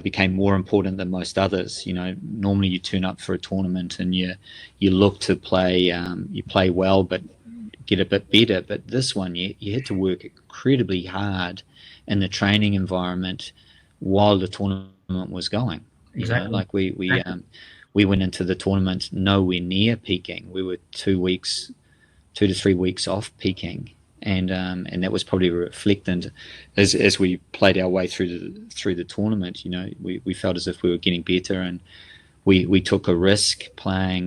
Speaker 5: became more important than most others. Normally you turn up for a tournament and you look to play, you play well, but get a bit better. But this one, you had to work incredibly hard in the training environment while the tournament was going.
Speaker 3: Exactly.
Speaker 5: Like we went into the tournament nowhere near peaking. We were 2 to 3 weeks off peaking. And that was probably reflected as we played our way through the tournament. We felt as if we were getting better, and we took a risk playing,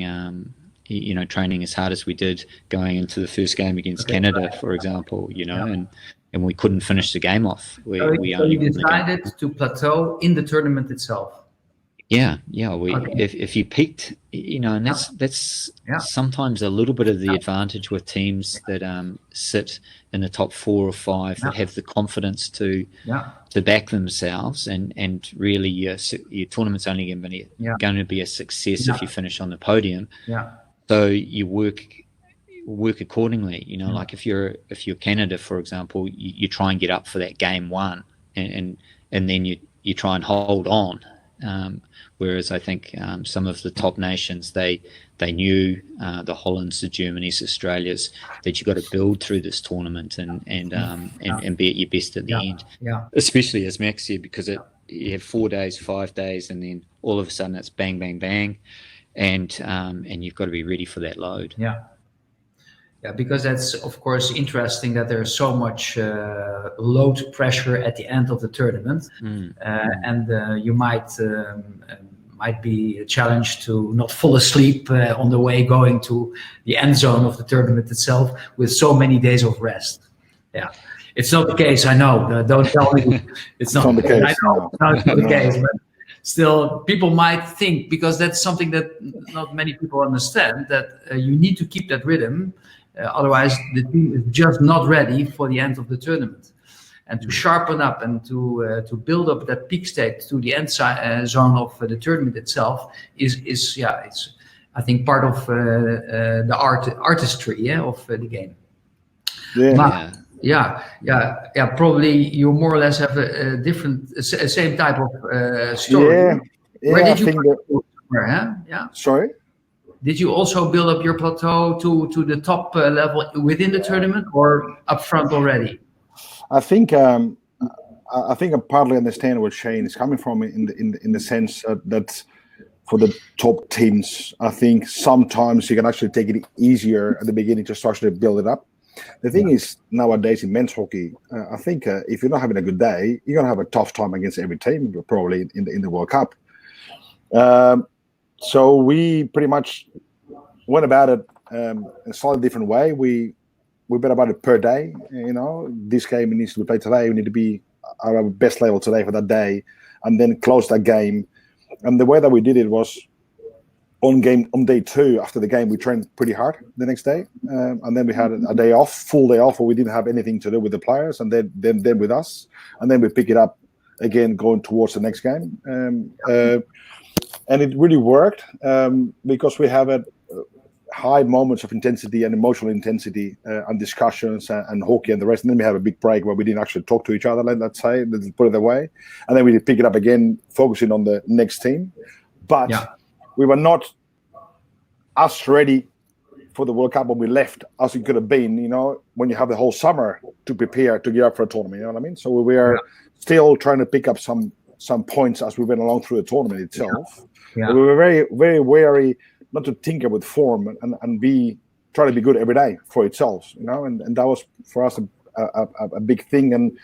Speaker 5: training as hard as we did going into the first game against Canada, for example. And we couldn't finish the game off. We only
Speaker 3: decided to plateau in the tournament itself.
Speaker 5: Yeah. If you peaked, and that's sometimes a little bit of the advantage with teams that sit in the top 4 or 5 that have the confidence to back themselves, and really your tournament's only going to be a success if you finish on the podium. So you work accordingly. Like if you're Canada, for example, you try and get up for that game 1, and then you try and hold on. Whereas I think some of the top nations, they knew, the Hollands, the Germanys, Australias, that you got to build through this tournament and be at your best at the end.
Speaker 3: Yeah.
Speaker 5: Especially as Max said, because you have 4 days, 5 days, and then all of a sudden it's bang, bang, bang, and you've got to be ready for that load.
Speaker 3: Yeah, because that's of course interesting that there's so much load pressure at the end of the tournament, and you might be challenged to not fall asleep on the way going to the end zone of the tournament itself with so many days of rest. Yeah, it's not the case. I know. Don't tell me it's not the case. I know it's not the case, but still, people might think, because that's something that not many people understand, that you need to keep that rhythm. Otherwise, the team is just not ready for the end of the tournament. And to sharpen up and to build up that peak state to the end zone of the tournament itself is it's I think part of the artistry of the game. Probably you more or less have a different, same type of story.
Speaker 4: Where
Speaker 3: did you
Speaker 4: Sorry?
Speaker 3: Did you also build up your plateau to the top level within the tournament, or up front already?
Speaker 4: I think I partly understand where Shane is coming from in the sense that for the top teams, I think sometimes you can actually take it easier at the beginning to actually build it up. The thing is, nowadays in men's hockey, I think if you're not having a good day, you're gonna have a tough time against every team, probably in the World Cup. So we pretty much went about it in a slightly different way. We bet about it per day. This game needs to be played today. We need to be at our best level today for that day, and then close that game. And the way that we did it was on day 2 after the game, we trained pretty hard the next day, and then we had a day off, full day off, where we didn't have anything to do with the players, and then with us, and then we pick it up again going towards the next game. And it really worked because we have high moments of intensity and emotional intensity and discussions and hockey and the rest. And then we have a big break where we didn't actually talk to each other, let's say, let's put it away. And then we pick it up again, focusing on the next team. But we were not as ready for the World Cup when we left as it could have been, when you have the whole summer to prepare to get up for a tournament, you know what I mean? So we were still trying to pick up some points as we went along through the tournament itself. We were very, very wary not to tinker with form and try to be good every day for itself, and that was for us a big thing. And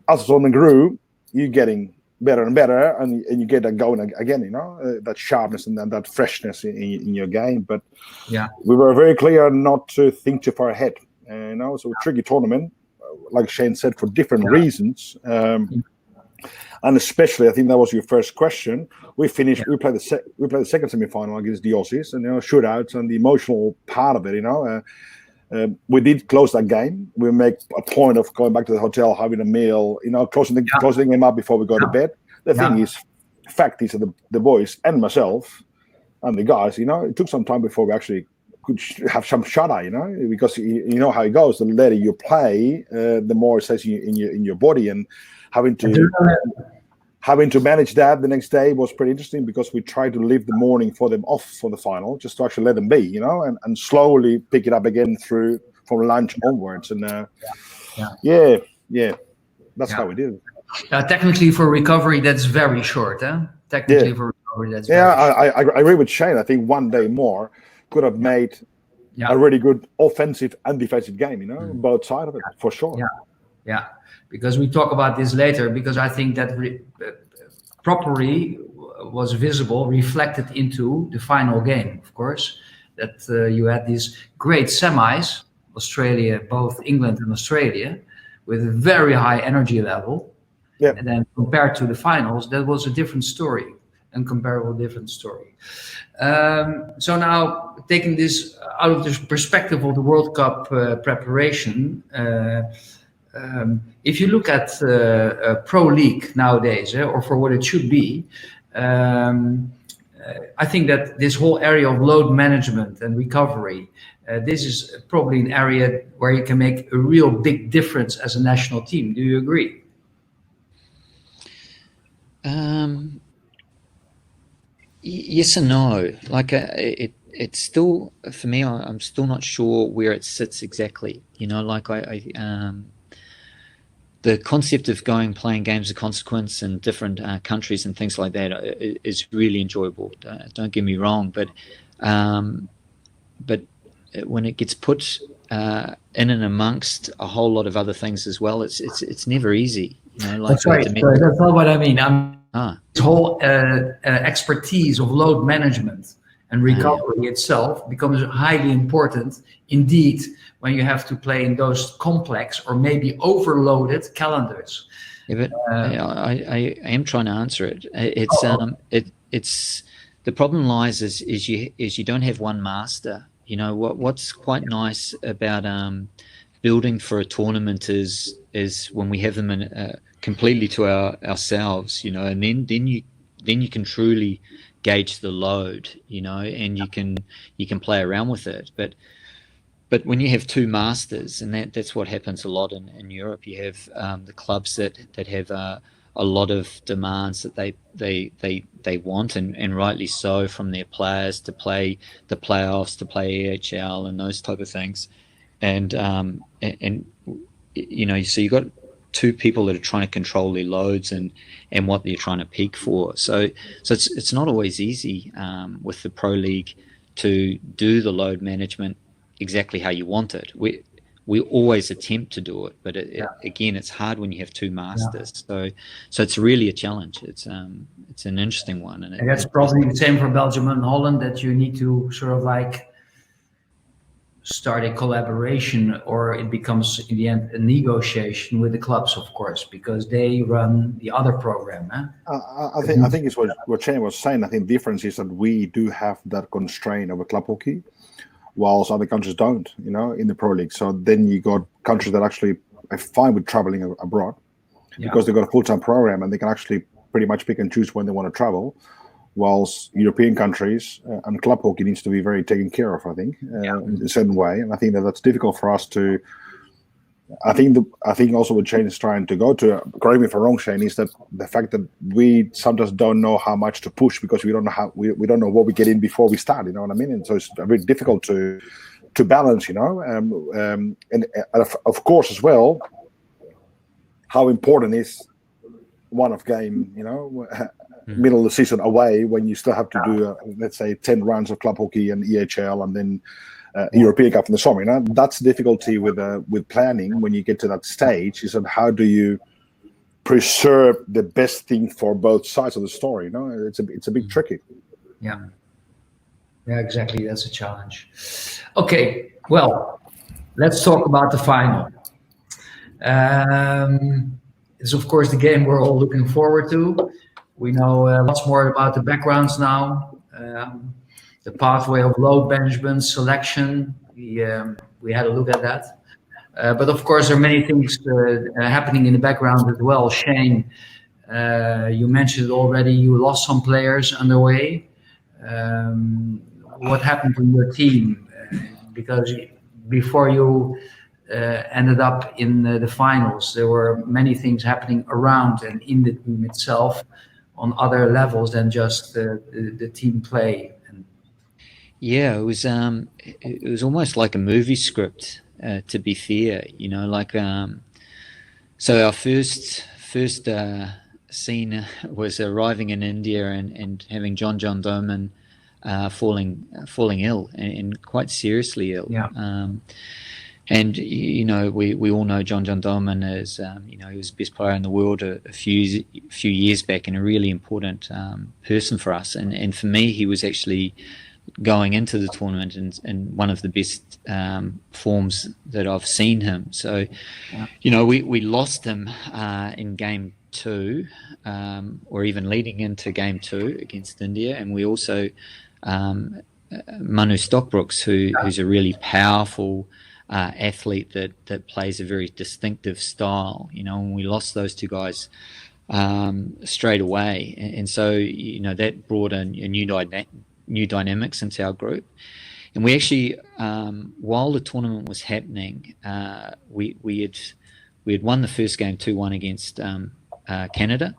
Speaker 4: as the tournament grew, you're getting better and better, and you get that going again, that sharpness and that freshness in your game. But we were very clear not to think too far ahead, so a tricky tournament, like Shane said, for different reasons. And especially, I think that was your first question. We finished. We played the second semi-final against the Aussies, and shootouts and the emotional part of it. We did close that game. We make a point of going back to the hotel, having a meal. Closing the game up before we go to bed. The thing is, fact is that the boys and myself and the guys, it took some time before we actually could have some shut-eye, because you know how it goes. The later you play, the more it says in your body, and having to manage that the next day was pretty interesting, because we tried to leave the morning for them off for the final, just to actually let them be, and slowly pick it up again from lunch onwards. And that's how we did it.
Speaker 3: Technically, for recovery, that's very short. Technically, for recovery, that's very short.
Speaker 4: I agree with Shane. I think one day more could have made a really good offensive and defensive game. Both sides of it, for sure.
Speaker 3: Yeah. Because we talk about this later, because I think that properly was visible, reflected into the final game, of course, that you had these great semis, Australia, both England and Australia, with a very high energy level. Yeah. And then compared to the finals, that was a different story, incomparable different story. So now, taking this out of the perspective of the World Cup preparation, if you look at Pro League nowadays, or for what it should be, I think that this whole area of load management and recovery, this is probably an area where you can make a real big difference as a national team. Do you agree?
Speaker 5: Yes and no. Like it's still, for me, I'm still not sure where it sits exactly. Like the concept of playing games of consequence in different countries and things like that is really enjoyable. Don't get me wrong, but when it gets put in and amongst a whole lot of other things as well, it's never easy.
Speaker 3: That's right. That's not what I mean. This whole expertise of load management and recovery itself becomes highly important indeed when you have to play in those complex or maybe overloaded calendars.
Speaker 5: Yeah, but I am trying to answer it. It's the problem lies is you don't have one master. What's quite nice about building for a tournament is when we have them in completely to ourselves, and then you can truly gauge the load, and you can play around with it. But when you have two masters, and that's what happens a lot in Europe, you have the clubs that have a lot of demands that they want, and rightly so, from their players to play the playoffs, to play EHL and those type of things, and so you've got two people that are trying to control their loads and what they're trying to peak for. So it's not always easy with the Pro League to do the load management exactly how you want it. We always attempt to do it, but again, it's hard when you have two masters. So it's really a challenge. It's an interesting one, and
Speaker 3: that's probably the same for Belgium and Holland, that you need to sort of like start a collaboration, or it becomes in the end a negotiation with the clubs, of course, because they run the other program.
Speaker 4: I think it's what Shane was saying. I think the difference is that we do have that constraint of a club hockey, whilst other countries don't, in the Pro League. So then you got countries that actually are fine with traveling abroad because they've got a full-time program and they can actually pretty much pick and choose when they want to travel, whilst European countries and club hockey needs to be very taken care of, I think, in a certain way. And I think that's difficult for us to. I think also what Shane is trying to go to, correct me if I'm wrong, Shane, is that the fact that we sometimes don't know how much to push because we don't know how we don't know what we get in before we start. You know what I mean? And so it's very difficult to balance. And of course as well, how important is one-off game? Middle of the season away when you still have to do let's say 10 rounds of club hockey and EHL and then European Cup in the summer. That's the difficulty with planning when you get to that stage, is that how do you preserve the best thing for both sides of the story? It's a bit tricky.
Speaker 3: Yeah, exactly. That's a challenge. Okay, well, let's talk about the final. it's of course the game we're all looking forward to. We know lots more about the backgrounds now, the pathway of load management, selection. We had a look at that. But of course, there are many things happening in the background as well. Shane, you mentioned already, you lost some players on the way. What happened to your team? Because before you ended up in the finals, there were many things happening around and in the team itself on other levels than just the team play.
Speaker 5: Yeah, it was almost like a movie script. To be fair, like so our first scene was arriving in India and having John Doman falling ill and quite seriously ill.
Speaker 3: Yeah.
Speaker 5: And we all know John Doman as he was the best player in the world a few years back and a really important person for us. And for me, he was actually going into the tournament in one of the best forms that I've seen him. So, we lost him in game 2, or even leading into game 2 against India, and we also Manu Stockbrooks, who's a really powerful athlete that plays a very distinctive style, and we lost those two guys straight away, and so that brought in a new dynamics into our group. And we actually, while the tournament was happening, we had won the first game 2-1 against Canada,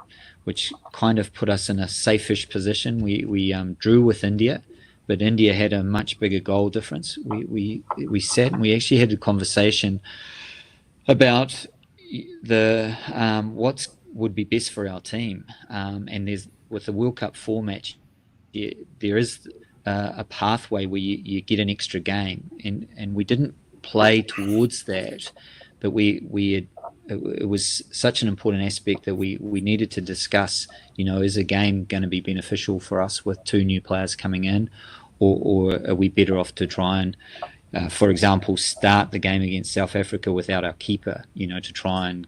Speaker 5: which kind of put us in a safe-ish position. We drew with India, but India had a much bigger goal difference. We sat and we actually had a conversation about what would be best for our team. And with the World Cup format, there is a pathway where you get an extra game, and we didn't play towards that, but it was such an important aspect that we needed to discuss, is a game going to be beneficial for us with 2 new players coming in, or are we better off to try and, for example, start the game against South Africa without our keeper, to try and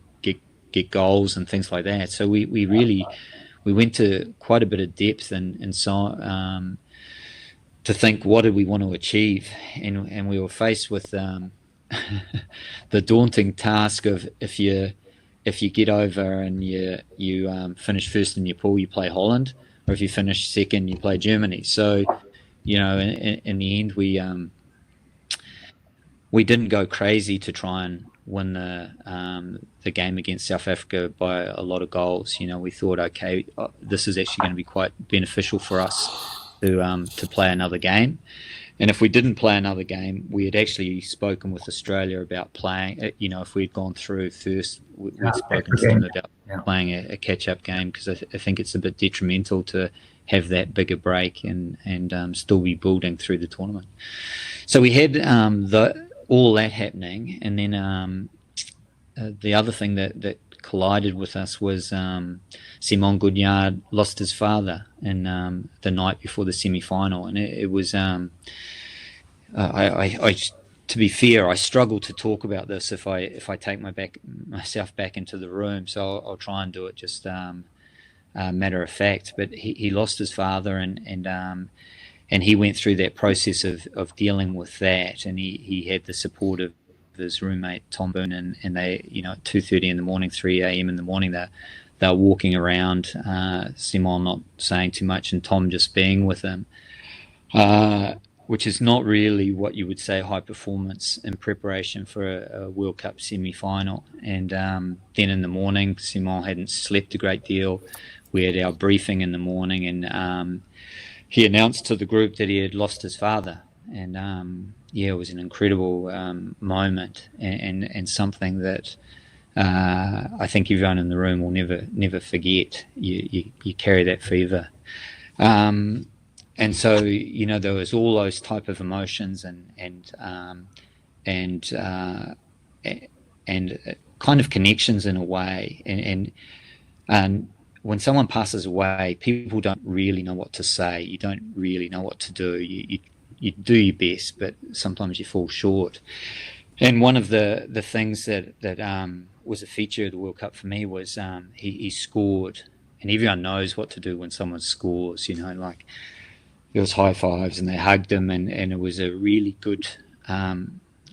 Speaker 5: get goals and things like that. So we went to quite a bit of depth and so to think, what did we want to achieve, and we were faced with the daunting task of if you get over and you finish first in your pool, you play Holland, or if you finish second, you play Germany. So in the end, we didn't go crazy to try and win the game against South Africa by a lot of goals. We thought, okay, this is actually going to be quite beneficial for us to play another game. And if we didn't play another game, we had actually spoken with Australia about playing. If we'd gone through first, we'd spoken to them about playing a catch-up game, because I think it's a bit detrimental to have that bigger break and still be building through the tournament. So we had all that happening, and then the other thing that collided with us was Simon Gougnard lost his father in the night before the semi-final, and it was to be fair, I struggle to talk about this if I take myself back into the room, so I'll try and do it just matter of fact. But he lost his father, and he went through that process of dealing with that, and he had the support of his roommate Tom Boone, and they, at 2:30 in the morning, 3 a.m. in the morning, they're walking around, Simon not saying too much and Tom just being with him, which is not really what you would say high performance in preparation for a World Cup semi-final. And then in the morning, Simon hadn't slept a great deal. We had our briefing in the morning, and he announced to the group that he had lost his father. And it was an incredible moment, and something that I think everyone in the room will never forget. You carry that fever, and so there was all those type of emotions and kind of connections in a way, and when someone passes away, people don't really know what to say. You don't really know what to do. You do your best, but sometimes you fall short. And one of the things that was a feature of the World Cup for me was he scored, and everyone knows what to do when someone scores. Like it was high fives and they hugged him, and it was a really good.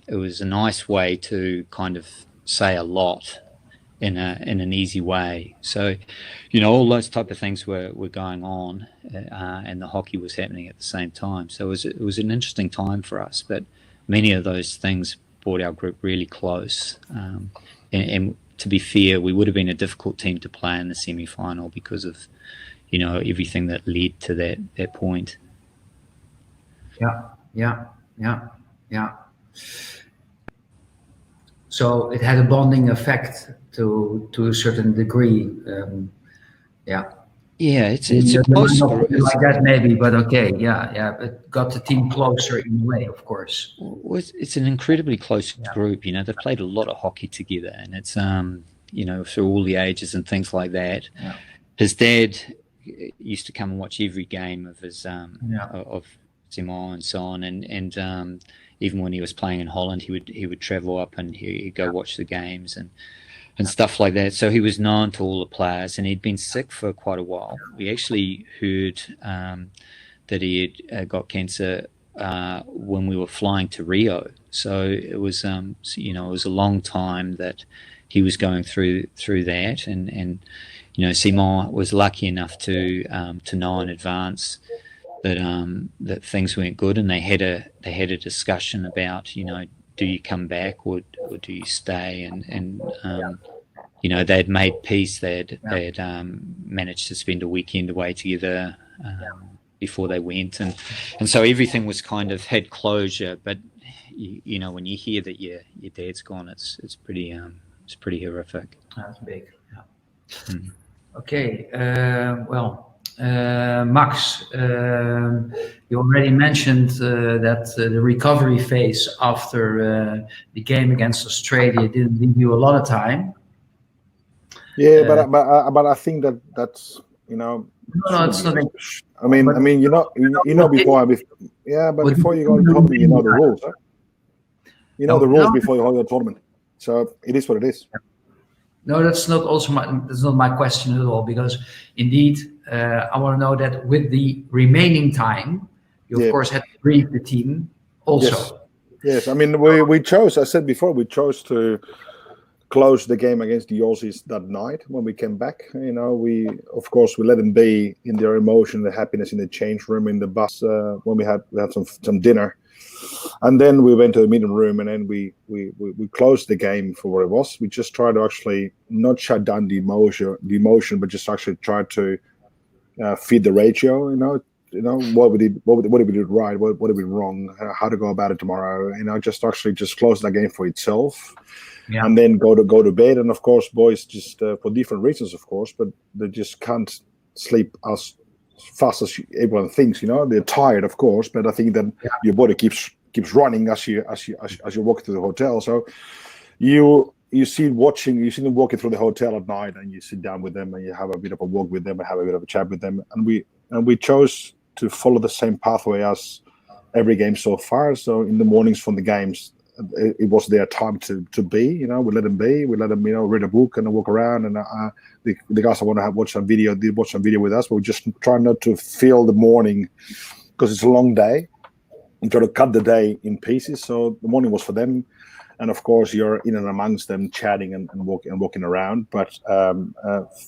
Speaker 5: It was a nice way to kind of say a lot in an easy way. So, all those type of things were going on, and the hockey was happening at the same time. So it was an interesting time for us. But many of those things brought our group really close. And to be fair, we would have been a difficult team to play in the semi-final because of, everything that led to that point.
Speaker 3: Yeah. So it had a bonding effect to a certain degree.
Speaker 5: Yeah, it's a close group.
Speaker 3: Like that maybe, but okay, yeah. It got the team closer in a way, of course.
Speaker 5: It's an incredibly close group. They've played a lot of hockey together, and it's through all the ages and things like that.
Speaker 3: Yeah.
Speaker 5: His dad used to come and watch every game of his of Simon and so on, and even when he was playing in Holland, he would travel up and he'd go watch the games and stuff like that. So he was known to all the players, and he'd been sick for quite a while. We actually heard that he had got cancer when we were flying to Rio. So it was, it was a long time that he was going through that, and Simon was lucky enough to know in advance that things weren't good, and they had a discussion about, do you come back or do you stay? And they'd made peace. They'd managed to spend a weekend away together before they went, and so everything was kind of had closure. But when you hear that your dad's gone, it's pretty horrific.
Speaker 3: That's big. Yeah. Okay. Max, you already mentioned that the recovery phase after the game against Australia didn't leave you a lot of time.
Speaker 4: Yeah, but I think that's
Speaker 3: No, it's not.
Speaker 4: I mean, before you go to tournament, you know the rules. Huh? You know the rules before you hold your tournament, so it is what it is.
Speaker 3: No, that's not my question at all, because indeed, I want to know that with the remaining time, you of course had to brief the team also.
Speaker 4: Yes. I mean, we chose, I said before, we chose to close the game against the Aussies that night when we came back. We let them be in their emotion, the happiness in the change room, in the bus, when we had some dinner. And then we went to the meeting room, and then we closed the game for what it was. We just tried to actually not shut down the emotion, but just actually try to feed the ratio. What we did right, what did we wrong, how to go about it tomorrow. Just close the game for itself, and then go to bed. And of course, boys just for different reasons, of course, but they just can't sleep as fast as everyone thinks. They're tired, of course, but I think that your body keeps running as you walk through the hotel. So you see them walking through the hotel at night, and you sit down with them and you have a bit of a walk with them and have a bit of a chat with them. And we chose to follow the same pathway as every game so far. So in the mornings from the games, it was their time to be. We let them be. We let them read a book and walk around. And the guys that want to watch some video did watch some video with us. But we just try not to fill the morning, because it's a long day. We try to cut the day in pieces. So the morning was for them, and of course you're in and amongst them, chatting and walking around. But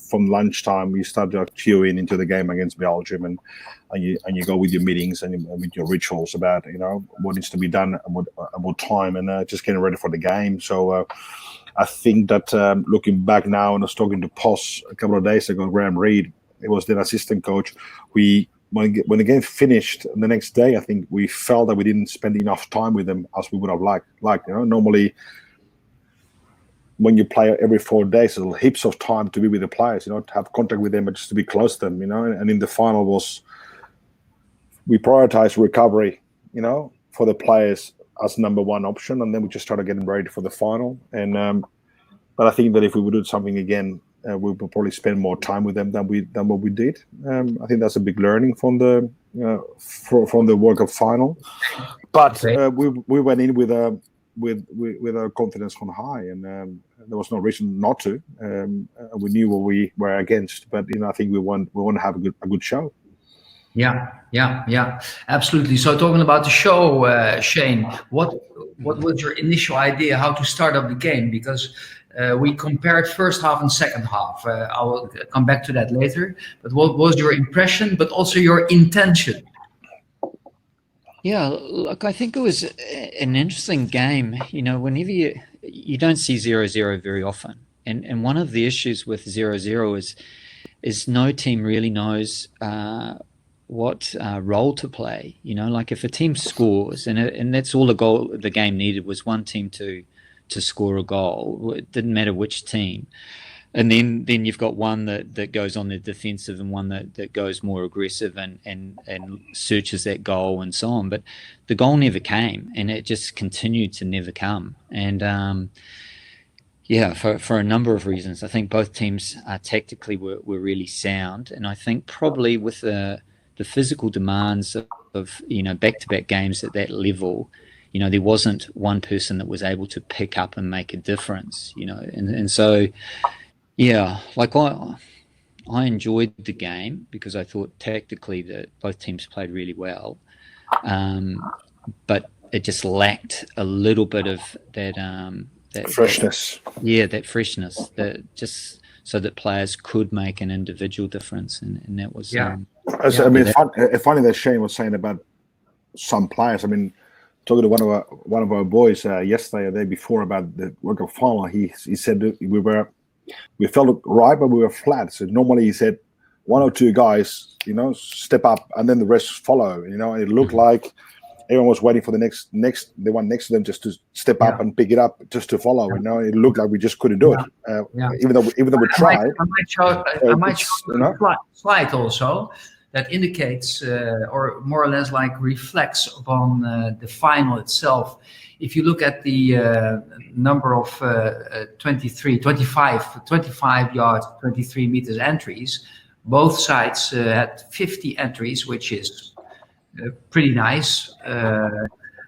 Speaker 4: from lunchtime, you start to tune into the game against Belgium, and you go with your meetings and with your rituals about what needs to be done and what time, and just getting ready for the game. So I think that looking back now, and I was talking to Pos a couple of days ago, Graham Reid, it was the assistant coach. When the game finished the next day, I think we felt that we didn't spend enough time with them as we would have liked. Normally when you play every 4 days, there's heaps of time to be with the players, to have contact with them and just to be close to them, And in the final we prioritized recovery, for the players as number one option, and then we just try to get them ready for the final. And but I think that if we would do something again, we will probably spend more time with them than what we did. I think that's a big learning from the World Cup final. But we went in with with our confidence on high, and there was no reason not to. We knew what we were against, but I think we want to have a good show.
Speaker 3: Yeah, absolutely. So talking about the show, Shane, what was your initial idea how to start up the game? Because we compared first half and second half. I will come back to that later. But what was your impression, but also your intention?
Speaker 5: Yeah, look, I think it was an interesting game. Whenever you don't see 0-0 very often, and one of the issues with 0-0 is no team really knows what role to play. Like if a team scores, and that's all the game needed was one team to score a goal. It didn't matter which team. And then you've got one that goes on the defensive and one that goes more aggressive and searches that goal and so on. But the goal never came, and it just continued to never come. And for a number of reasons, I think both teams tactically were really sound. And I think probably with the physical demands of back-to-back games at that level, there wasn't one person that was able to pick up and make a difference. And so. Yeah, like I enjoyed the game because I thought tactically that both teams played really well, but it just lacked a little bit of that
Speaker 4: freshness.
Speaker 5: That freshness, that just so that players could make an individual difference, and that was.
Speaker 4: It's funny that Shane was saying about some players. I mean, talking to one of our boys yesterday or the day before about the World Cup final, he said that we felt right, but we were flat. So normally he said one or two guys, step up, and then the rest follow. It looked like everyone was waiting for the the one next to them just to step up and pick it up, just to follow. It looked like we just couldn't do it, even though we tried.
Speaker 3: I might show a slide also that indicates, or more or less like reflects upon the final itself. If you look at the number of 25 yards, 23 meters entries, both sides had 50 entries, which is pretty nice.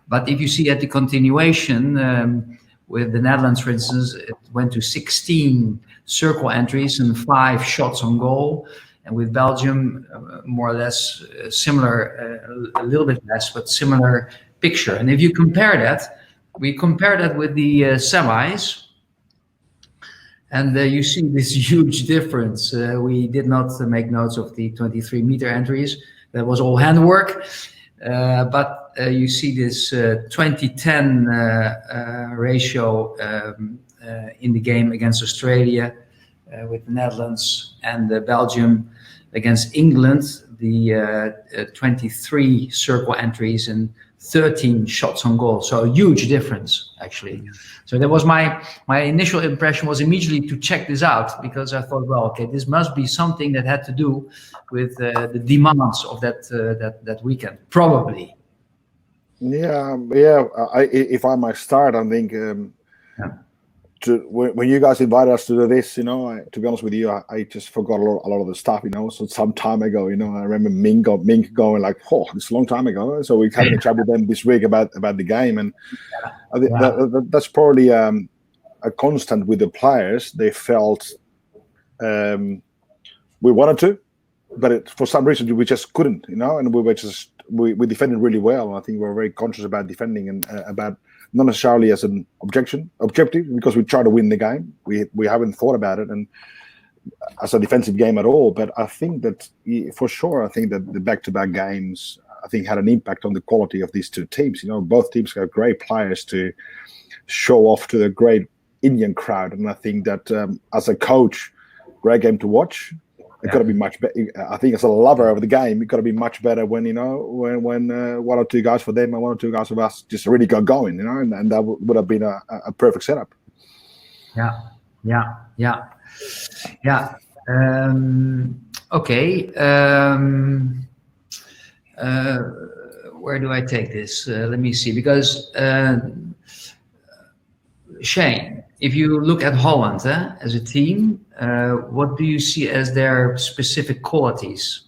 Speaker 3: But if you see at the continuation, with the Netherlands, for instance, it went to 16 circle entries and 5 shots on goal. And with Belgium, more or less similar, a little bit less, but similar picture. And if you compare that, we compare that with the semis, and you see this huge difference. We did not make notes of the 23-meter entries. That was all handwork. But you see this 20-10 ratio in the game against Australia, with the Netherlands, and Belgium against England, the 23 circle entries and 13 shots on goal. So a huge difference, actually. So that was my initial impression, was immediately to check this out, because I thought, well, okay, this must be something that had to do with the demands of that weekend, probably.
Speaker 4: Yeah. If I might start, I think when you guys invited us to do this, to be honest with you, I just forgot a lot of the stuff, So some time ago, I remember Mink going like, "Oh, it's a long time ago." So we had a chat with them this week about the game, and I think that's probably a constant with the players. They felt we wanted to, but for some reason we just couldn't, And we defended really well. And I think we were very conscious about defending and about. Not necessarily as an objective, because we try to win the game. We haven't thought about it and as a defensive game at all. But I think that for sure, I think that the back-to-back games, I think, had an impact on the quality of these two teams. Both teams have great players to show off to the great Indian crowd, and I think that as a coach, great game to watch. It got to be much better. I think as a lover of the game, it got to be much better when when one or two guys for them and one or two guys for us just really got going, and that would have been a perfect setup.
Speaker 3: Okay. Where do I take this? Let me see, because Shane, if you look at Holland as a team, what do you see as their specific qualities?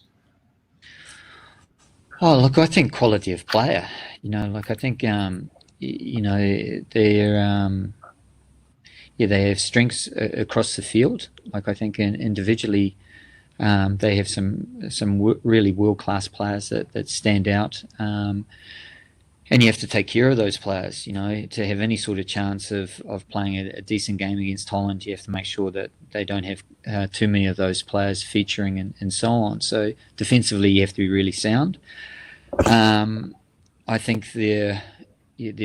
Speaker 5: Oh, look, I think quality of player. I think you know, they have strengths across the field. Like I think individually, they have some really world-class players that stand out. And you have to take care of those players, you know, to have any sort of chance of playing a decent game against Holland. You have to make sure that they don't have too many of those players featuring and so on. So defensively, you have to be really sound. I think their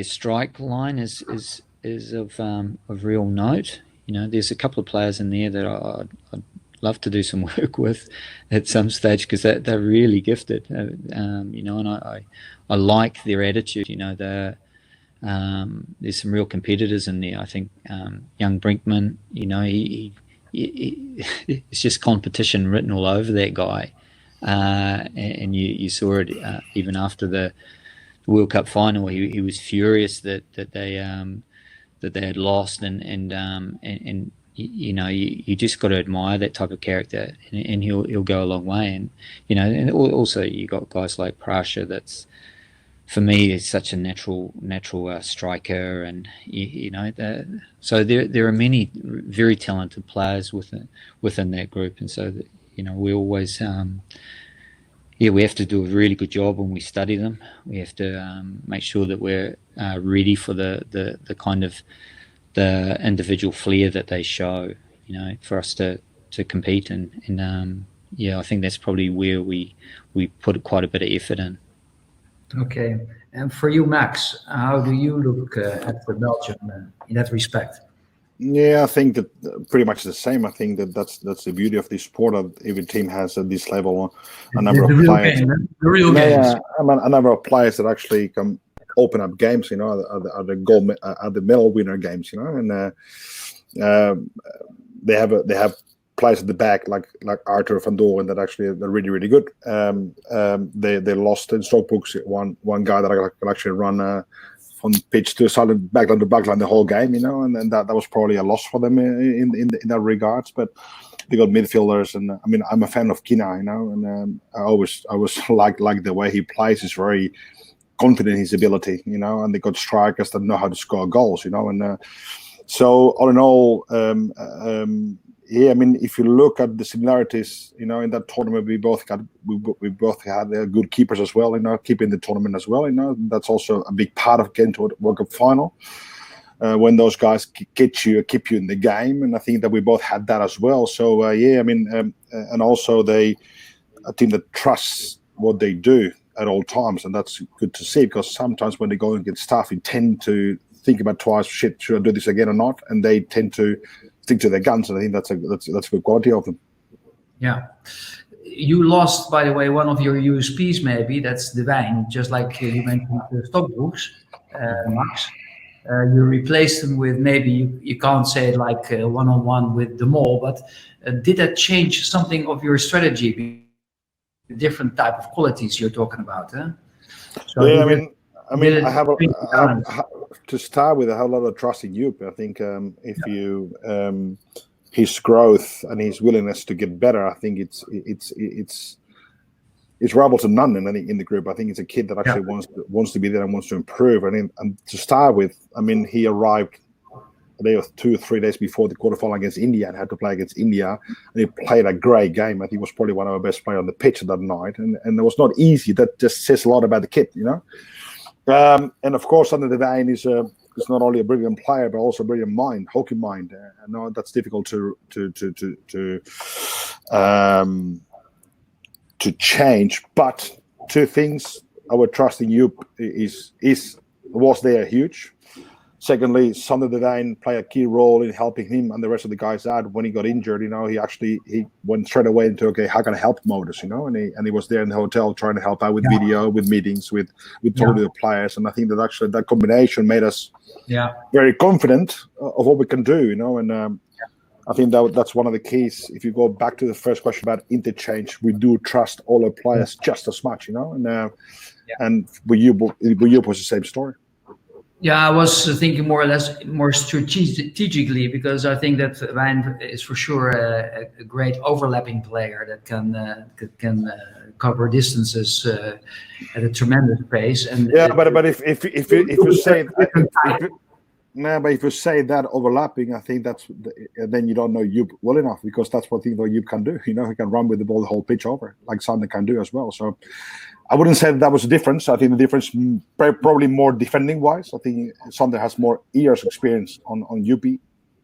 Speaker 5: strike line is of real note. You know, there's a couple of players in there that I'd love to do some work with at some stage, because they're really gifted. You know, and I like their attitude. You know, there's some real competitors in there. I think young Brinkman, you know, he it's just competition written all over that guy, and you saw it even after the World Cup final. He was furious that they had lost, and you know, you just got to admire that type of character, and he'll go a long way. And you know, and also you got guys like Prasha. That's, for me, is such a natural striker, and you know, so there are many very talented players within that group, and so you know, we always we have to do a really good job when we study them. We have to make sure that we're ready for the kind of the individual flair that they show, you know, for us to compete. And I think that's probably where we put quite a bit of effort in.
Speaker 3: Okay. And for you, Max, how do you look at Belgium in that respect?
Speaker 4: Yeah, I think that pretty much the same. I think that's the beauty of this sport, that every team has at this level a number of players.
Speaker 3: The real games.
Speaker 4: A number of players that actually can open up games, you know, at the medal winner games, you know, and they have players at the back like Arthur van Doren that actually are really, really good. They lost in Stokebroeks one guy that can actually run from pitch to silent backline to backline the whole game, you know, and then that was probably a loss for them in that regards. But they got midfielders, and I mean, I'm a fan of Kina, you know, and I always like the way he plays. He's very confident in his ability, you know, and they got strikers that know how to score goals, you know, and so all in all, I mean, if you look at the similarities, you know, in that tournament, we both had good keepers as well, you know, keeping the tournament as well, you know. That's also a big part of getting to a World Cup final, when those guys keep you in the game, and I think that we both had that as well. So I mean, and also a team that trusts what they do at all times, and that's good to see, because sometimes when they go and get stuff, you tend to think about twice. Shit, should I do this again or not? And they tend to stick to their guns, and I think that's a good quality of them.
Speaker 3: Yeah, you lost, by the way, one of your USPs. Maybe that's the wine, just like you mentioned the Stokebroeks, Max. You replaced them with, maybe you can't say it like one-on-one with the mall, but did that change something of your strategy? Different type of qualities you're talking about, huh? So
Speaker 4: yeah, I mean, I have to start with. I have a lot of trust in you. I think if you his growth and his willingness to get better, I think it's rivals to none in the group. I think it's a kid that actually wants to be there and wants to improve. And to start with, I mean, he arrived a day or 2 or 3 days before the quarterfinal against India and had to play against India, and he played a great game. I think he was probably one of our best players on the pitch that night, and it was not easy. That just says a lot about the kid, you know. And of course, Sander de Wijn is not only a brilliant player but also a brilliant mind, hockey mind. I know that's difficult to change, but two things: our trust in you was there huge. Secondly, Sander de Wijn played a key role in helping him and the rest of the guys out when he got injured. You know, he went straight away into, okay, how can I help modus? You know, and he was there in the hotel trying to help out with video, with meetings, with talking to the players. And I think that actually that combination made us very confident of what we can do. You know, and I think that's one of the keys. If you go back to the first question about interchange, we do trust all our players just as much. You know, and with you was the same story.
Speaker 3: Yeah, I was thinking more or less more strategically, because I think that Wijn is for sure a great overlapping player that can cover distances at a tremendous pace. And
Speaker 4: Yeah, but if you say
Speaker 3: different
Speaker 4: no, but if you say that overlapping, I think then you don't know Joop well enough, because that's what Joop can do. He can run with the ball the whole pitch over, like Sander can do as well. So I wouldn't say that was a difference. I think the difference probably more defending wise. I think Sander has more years experience on Joop.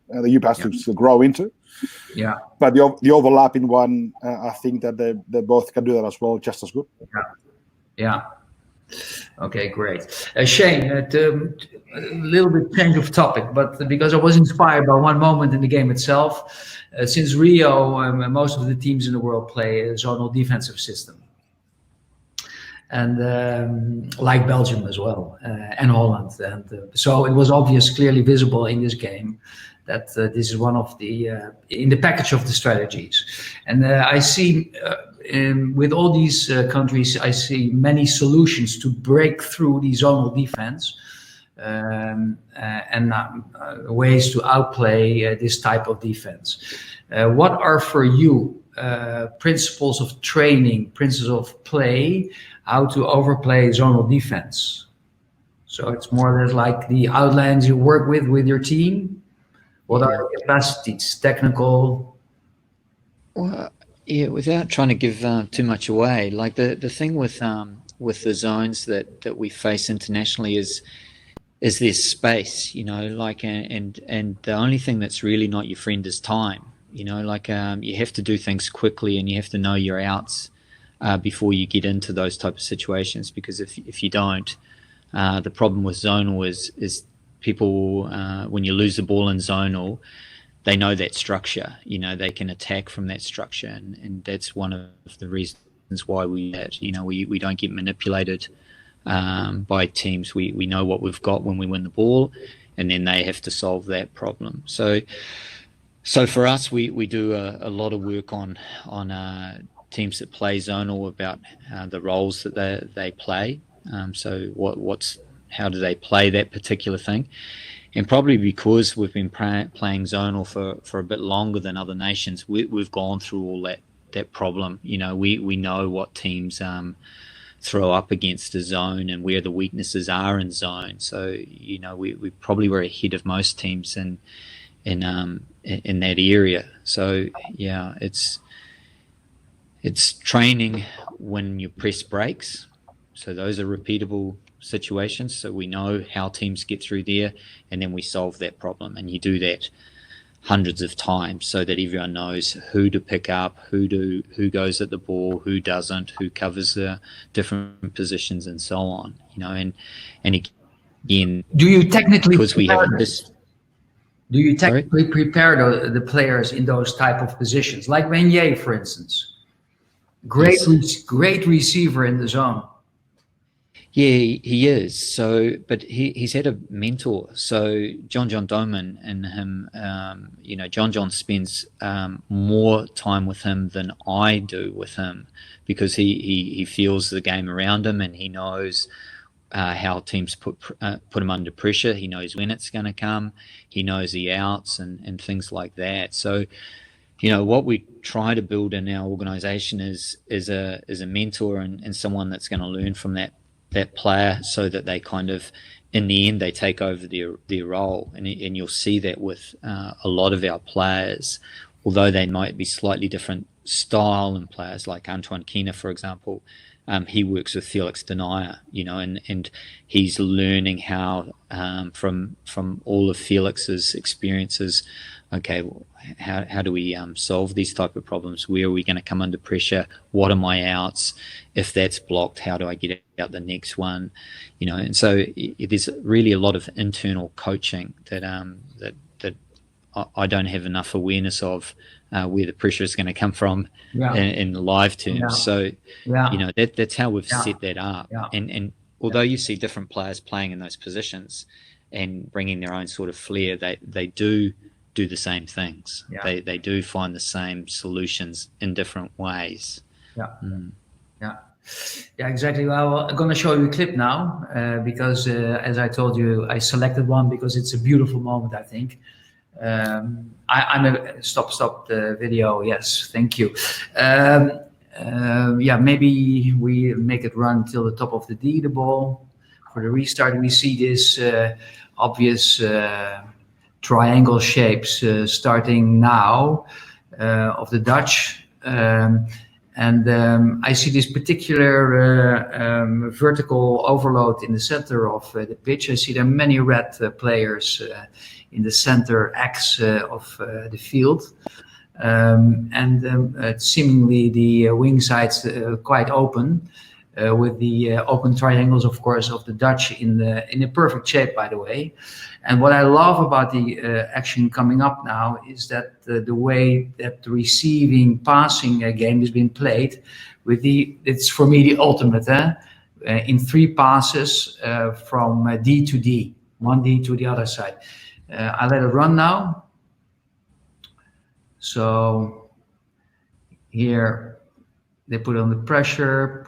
Speaker 4: The Joop has to still grow into.
Speaker 3: Yeah.
Speaker 4: But the overlapping one, I think that they both can do that as well, just as good.
Speaker 3: Yeah. Okay, great. Shane, a little bit change of topic, but because I was inspired by one moment in the game itself. Since Rio, most of the teams in the world play a zonal defensive system. And like Belgium as well, and Holland. And so it was obvious, clearly visible in this game, that this is one of the, in the package of the strategies. And I see, with all these countries, I see many solutions to break through the zonal defense, and ways to outplay this type of defense. What are for you principles of training, principles of play, how to overplay zonal defense? So it's more or less like the outlines you work with your team. What are the capacities, technical?
Speaker 5: Well, yeah, without trying to give too much away, like the thing with the zones that we face internationally is this space, like, and the only thing that's really not your friend is time. Like you have to do things quickly, and you have to know your outs before you get into those type of situations, because if you don't, the problem with zonal is people, when you lose the ball in zonal, they know that structure. They can attack from that structure, and that's one of the reasons why we don't get manipulated by teams. We know what we've got when we win the ball, and then they have to solve that problem. So for us, we do a lot of work on teams that play zonal, about the roles that they play. So how do they play that particular thing? And probably because we've been playing zonal for a bit longer than other nations, we've gone through all that problem. We know what teams throw up against a zone and where the weaknesses are in zone. So we probably were ahead of most teams in that area. So yeah, it's training when your press breaks. So those are repeatable situations. So we know how teams get through there, and then we solve that problem. And you do that hundreds of times so that everyone knows who to pick up, who goes at the ball, who doesn't, who covers the different positions, and so on. And again,
Speaker 3: do you technically
Speaker 5: because we have this?
Speaker 3: Do you technically prepare the players in those type of positions, like Meunier, for instance? Great receiver in the zone.
Speaker 5: Yeah, he is. So, but he's had a mentor. So John Doman and him, John spends more time with him than I do with him, because he feels the game around him, and he knows how teams put him under pressure. He knows when it's going to come. He knows the outs and things like that. So, what we try to build in our organization is a mentor and someone that's going to learn from that player, so that they kind of, in the end, they take over their role. And you'll see that with a lot of our players, although they might be slightly different style and players, like Antoine Kiener, for example. He works with Felix Denier, and he's learning how from all of Felix's experiences. Okay, well, how do we solve these type of problems? Where are we going to come under pressure? What are my outs? If that's blocked, how do I get out the next one? And so there's really a lot of internal coaching that I don't have enough awareness of, where the pressure is going to come from in live terms. So, that's how we've set that up. And although you see different players playing in those positions and bringing their own sort of flair, they do the same things. They do find the same solutions in different ways.
Speaker 3: Yeah, exactly. Well, I'm going to show you a clip now because, as I told you, I selected one because it's a beautiful moment, I think. I'm a stop the video. Yes, thank you. Yeah, maybe we make it run till the top of the D, the ball. For the restart, we see this obvious triangle shapes starting now of the Dutch. I see this particular vertical overload in the center of the pitch. I see there are many red players in the center X of the field. Seemingly the wing sides quite open, with the open triangles, of course, of the Dutch in a perfect shape, by the way. And what I love about the action coming up now is that the way that the receiving passing game has been played with it's for me the ultimate, in 3 passes from D to D, one D to the other side. I let it run now. So here they put on the pressure,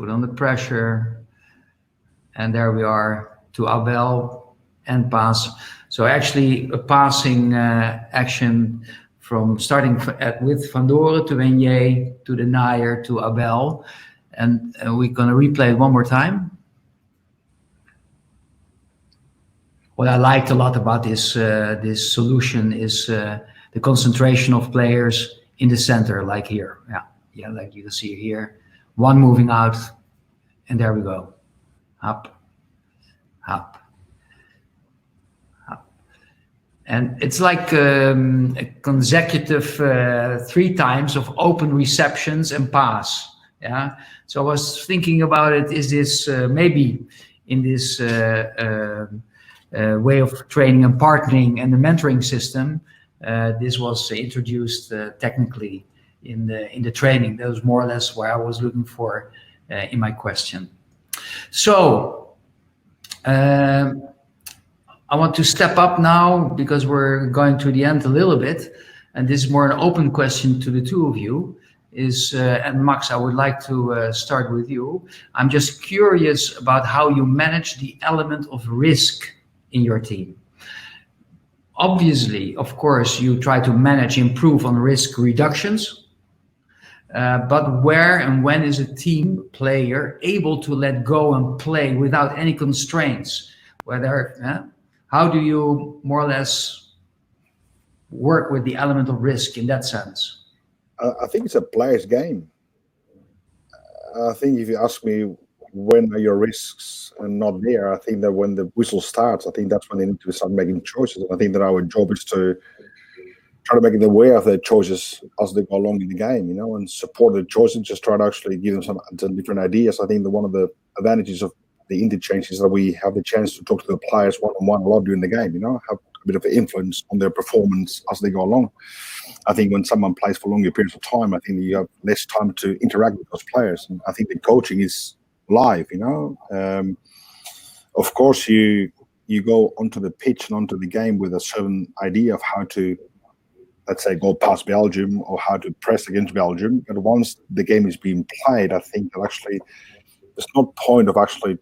Speaker 3: and there we are to Abel and pass. So actually a passing action from starting with Van Doren to Wenier to the Nair to Abel. And we're going to replay it one more time. What I liked a lot about this solution is the concentration of players in the center, like here. Yeah, like you can see here. One moving out, and there we go. Up, up, up. And it's like a consecutive 3 times of open receptions and pass. Yeah. So I was thinking about it. Is this maybe in this way of training and partnering and the mentoring system? This was introduced technically in the training. That was more or less where I was looking for in my question. So I want to step up now because we're going to the end a little bit, and this is more an open question to the two of you. And Max, I would like to start with you. I'm just curious about how you manage the element of risk in your team. Obviously, of course, you try to improve on risk reductions, but where and when is a team player able to let go and play without any constraints? How do you more or less work with the element of risk in that sense?
Speaker 4: I think it's a player's game. I think if you ask me when are your risks not there, I think that when the whistle starts, I think that's when they need to start making choices. And I think that our job is to try to make them aware of their choices as they go along in the game, and support the choices, just try to actually give them some different ideas. I think that one of the advantages of the interchange is that we have the chance to talk to the players one-on-one a lot during the game, have a bit of an influence on their performance as they go along. I think when someone plays for longer periods of time, I think you have less time to interact with those players. And I think the coaching is live, Of course, you go onto the pitch and onto the game with a certain idea of how to, let's say, go past Belgium or how to press against Belgium. But once the game is being played, I think that actually there's no point of actually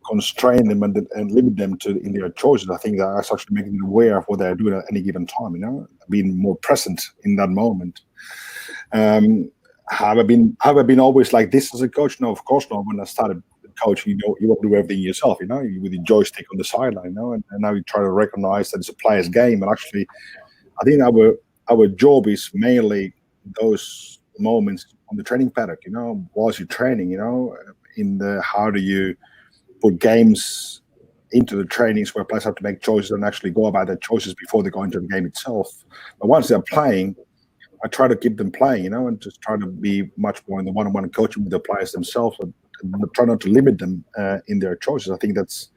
Speaker 4: constrain them and limit them in their choices. I think that's actually making them aware of what they're doing at any given time, being more present in that moment. Have I been always like this as a coach? No, of course not. When I started coaching, you won't do everything yourself, with the joystick on the sideline, and now you try to recognize that it's a player's game. And actually, I think our job is mainly those moments on the training paddock, whilst you're training, in the how do you put games into the trainings where players have to make choices and actually go about their choices before they go into the game itself. But once they're playing, I try to keep them playing, and just try to be much more in the one-on-one coaching with the players themselves, and try not to limit them in their choices. I think that's,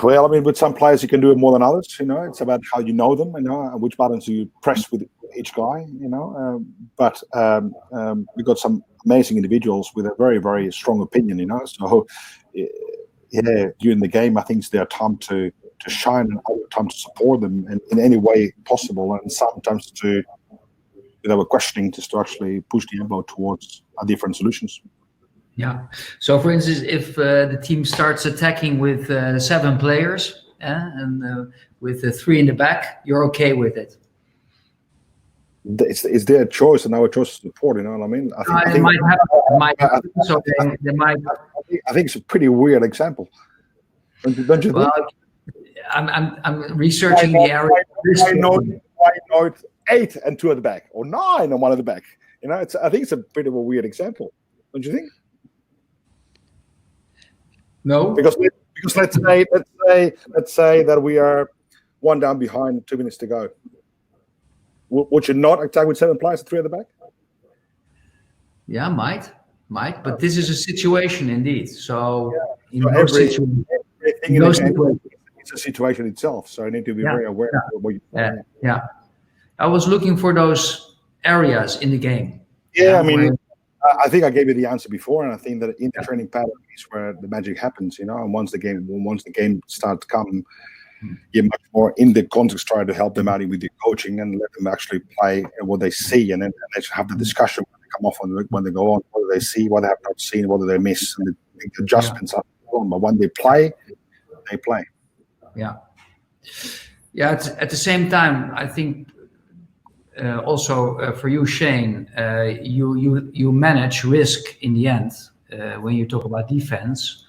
Speaker 4: with some players you can do it more than others. It's about how you know them, and which buttons you press with each guy. But we've got some amazing individuals with a very, very strong opinion. So during the game, I think it's their time to shine, and other time to support them in any way possible, and sometimes to, questioning, just to actually push the envelope towards different solutions.
Speaker 3: Yeah. So, for instance, if the team starts attacking with 7 players and with 3 in the back, you're okay with it?
Speaker 4: It's their choice and our choice to support. You know what I mean? I think
Speaker 3: they might.
Speaker 4: I think it's a pretty weird example. Don't you
Speaker 3: Well,
Speaker 4: think?
Speaker 3: I'm researching the area.
Speaker 4: Why not 8 and 2 at the back, or 9 and 1 at the back? You know, I think it's a bit of a weird example. Don't you think?
Speaker 3: No,
Speaker 4: because let's say that we are 1 down behind, 2 minutes to go. Would you not attack with 7 players and 3 at the back?
Speaker 3: Yeah, might, but this is a situation indeed. So in
Speaker 4: So
Speaker 3: most situations,
Speaker 4: it's a situation itself. So I need to be very aware of what you.
Speaker 3: Yeah, I was looking for those areas in the game.
Speaker 4: Yeah, I mean, I think I gave you the answer before, and I think that in the training pattern is where the magic happens, you know. And once the game starts to come, you're much more in the context, try to help them out with your coaching and let them actually play what they see, and then they have the discussion when they come off when they go on, what do they see, what they have not seen, what do they miss, and the adjustments are on. But when they play, they play.
Speaker 3: Yeah. At the same time, I think. Also, for you, Shane, you manage risk in the end when you talk about defense.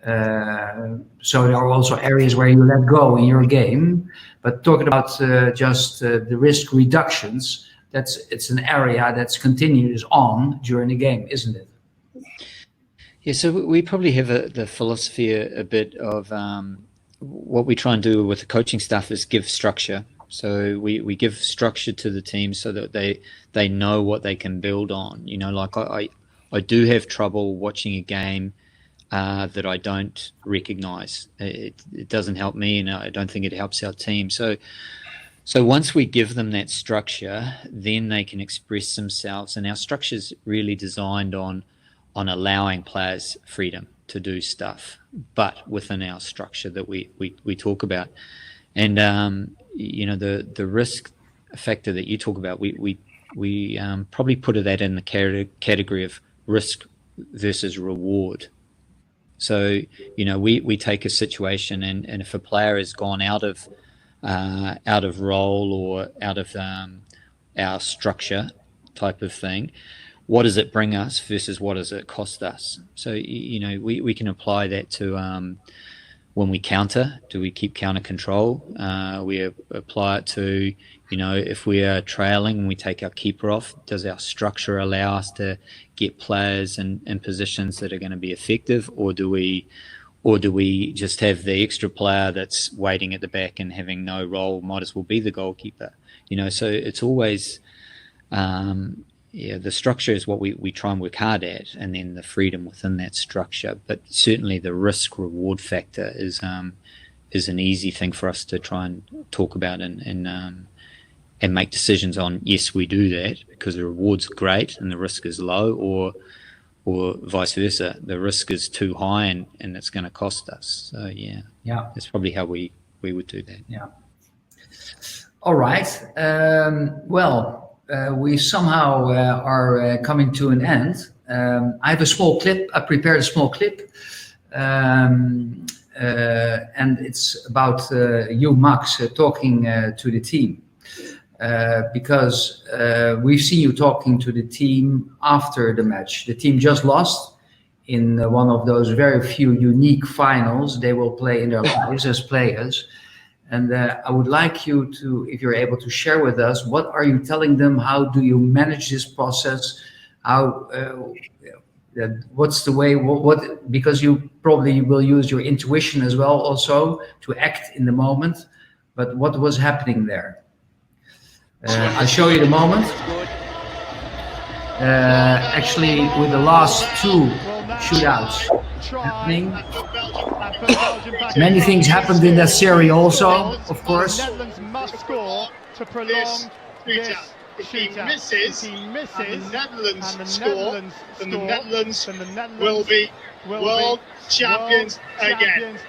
Speaker 3: So there are also areas where you let go in your game. But talking about just the risk reductions, it's an area that's continuous on during the game, isn't it?
Speaker 5: Yeah. So we probably have the philosophy a bit of what we try and do with the coaching staff is give structure. So we give structure to the team so that they know what they can build on. You know, like I do have trouble watching a game that I don't recognize. It doesn't help me, and I don't think it helps our team. So once we give them that structure, then they can express themselves. And our structure is really designed on allowing players freedom to do stuff, but within our structure that we talk about. And you know, the risk factor that you talk about, we probably put that in the category of risk versus reward. So, you know, we take a situation, and if a player has gone out of role or out of our structure type of thing, what does it bring us versus what does it cost us? So, you know, we can apply that to when we counter, do we keep counter control? We apply it to, you know, if we are trailing and we take our keeper off, does our structure allow us to get players in positions that are going to be effective, or do we just have the extra player that's waiting at the back and having no role, might as well be the goalkeeper? You know, so it's always the structure is what we try and work hard at, and then the freedom within that structure. But certainly the risk reward factor is an easy thing for us to try and talk about and make decisions on. Yes, we do that because the reward's great and the risk is low, or vice versa, the risk is too high and it's going to cost us. So yeah, that's probably how we would do that.
Speaker 3: Yeah. All right. We somehow are coming to an end. I have a small clip. I prepared a small clip, and it's about you, Max, talking to the team, because we've seen you talking to the team after the match. The team just lost in one of those very few unique finals they will play in their lives as players. And I would like you to, if you're able to share with us, what are you telling them? How do you manage this process? How, what's the way, because you probably will use your intuition as well also to act in the moment, but what was happening there? I'll show you the moment. Actually, with the last 2 shootouts happening, many things happened in that series also, of course.
Speaker 1: The Netherlands must score to prolong this
Speaker 6: If he misses, and the Netherlands score, then the Netherlands will be world champions again.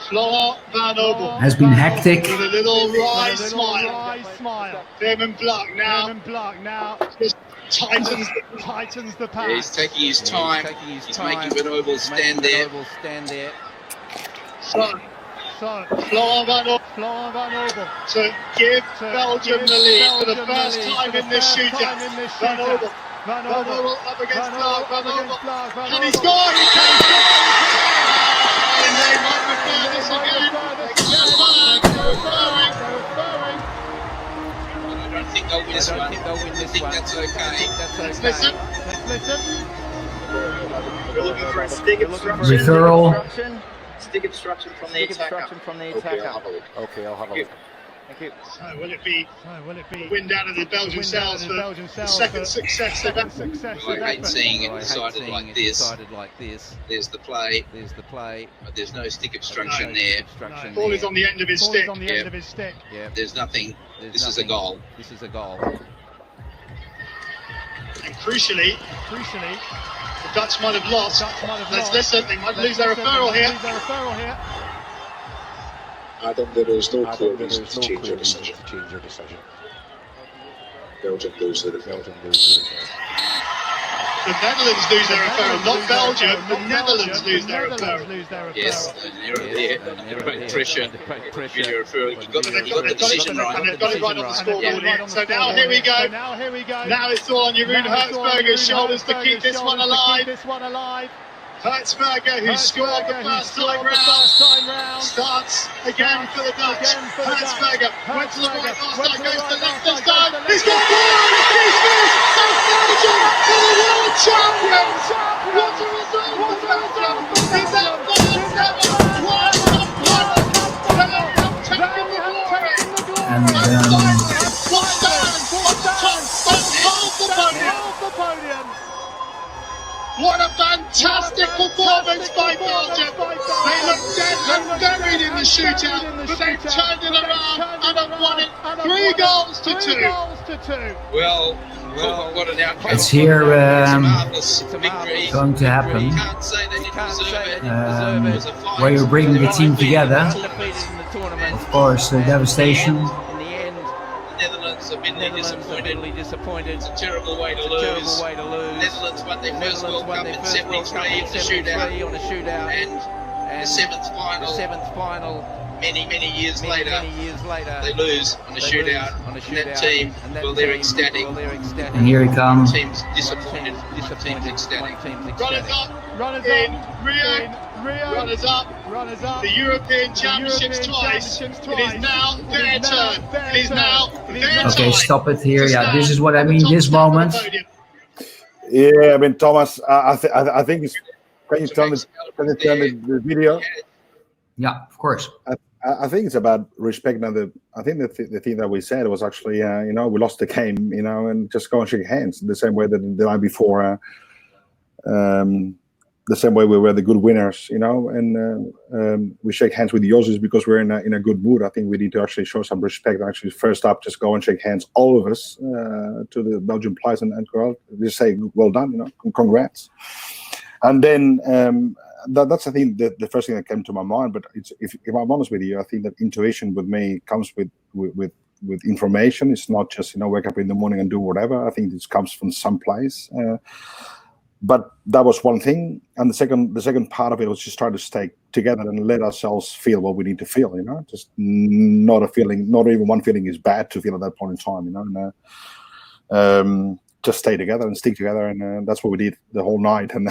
Speaker 6: Florent Van Obel
Speaker 3: has been hectic.
Speaker 6: with a little wry smile. Damon Bluck now just tightens the pass.
Speaker 7: Yeah, he's taking his time. He's making Van Oval stand there.
Speaker 6: So Florent Van Oval to give Belgium the lead for the first time in this shootout. Van Oval up against Clark. Van Oval. Can he score? He can score! And they might refer this again.
Speaker 7: I don't think they'll win this one. I think that's okay.
Speaker 6: Let's listen.
Speaker 8: We're looking for a stick obstruction.
Speaker 3: Referral.
Speaker 8: Stick obstruction from the attacker.
Speaker 9: Okay, I'll have a look.
Speaker 8: Thank you.
Speaker 6: So will it be wind out of the Belgian cells for the second success of that?
Speaker 7: I hate seeing it decided like this. There's the play, but there's no stick obstruction there.
Speaker 6: Ball is on the end of his stick.
Speaker 7: Yeah. There's nothing. This is a goal.
Speaker 6: And crucially, the Dutch might have lost. Let's listen. They might lose their referral here.
Speaker 10: I think there is no clear reason to change your decision. Belgium lose the referral.
Speaker 6: The Netherlands lose their referral, not Belgium. The Netherlands lose their referral.
Speaker 7: Yes, they're great pressure. Video referral. You've got the decision right.
Speaker 6: And they've got it right on the scoreboard here. So now here we go. Now it's all on Jeroen Hertzberger's shoulders to keep this one alive. Hertzberger, who scored the first time round, starts again for the Dutch. Hertzberger went to the right last time, goes to the left this time. He's got one! He's missed! And Belgium are the world champions! What a result for Belgium! Is that first ever World Cup final? They have taken the glory!
Speaker 3: And
Speaker 6: What a top spot, half the podium! What a fantastic performance by Belgium! They looked dead and buried in the shootout, but they've turned it around and have won it 3 goals to 2.
Speaker 7: Well, what an outcome.
Speaker 3: it's here
Speaker 7: Marvellous victory.
Speaker 3: going to happen,
Speaker 7: You can't say they didn't deserve it. It was a fight.
Speaker 3: where you're bringing the team together. Of course, the devastation.
Speaker 7: The Netherlands have been really disappointed. It's a terrible way to lose. The Netherlands won their first World Cup in '73 on a shootout, and the seventh final. Many years later, they lose on a shootout. And that team, well, they're ecstatic.
Speaker 3: And here he
Speaker 7: One
Speaker 3: comes.
Speaker 7: team's disappointed. One team's ecstatic.
Speaker 6: Runners up in Rio. Runners up. The European Championships twice. It is now their turn. It is now their time.
Speaker 3: Okay, stop it here. Yeah, this is what I mean. This moment.
Speaker 4: Yeah, I mean, Thomas, I think it's. Can you tell me the video?
Speaker 3: Yeah, of course.
Speaker 4: I think it's about respect. And I think the thing that we said was actually, we lost the game, and just go and shake hands the same way that the night before, the same way we were the good winners, and we shake hands with the Aussies because we're in a good mood. I think we need to actually show some respect. Actually, first up, just go and shake hands, all of us, to the Belgian players and go out. Just say, well done, congrats. And then that's the thing, the first thing that came to my mind. But if I'm honest with you, I think that intuition with me comes with information. It's not just wake up in the morning and do whatever. I think this comes from some place. But that was one thing, and the second part of it was just try to stay together and let ourselves feel what we need to feel. Just not a feeling, not even one feeling is bad to feel at that point in time. And just stay together and stick together, and that's what we did the whole night and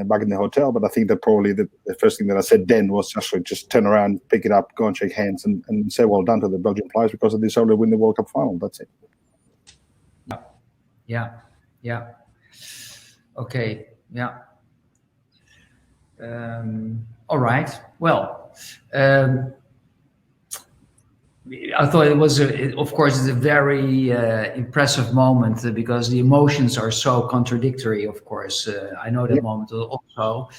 Speaker 4: back in the hotel. But I think that probably the first thing that I said then was actually just turn around, pick it up, go and shake hands, and say well done to the Belgian players because they deserve to win the World Cup final. That's it.
Speaker 3: Yeah. Okay. Yeah. All right. Well, I thought it was, of course, it's a very impressive moment because the emotions are so contradictory. Of course, I know that moment also,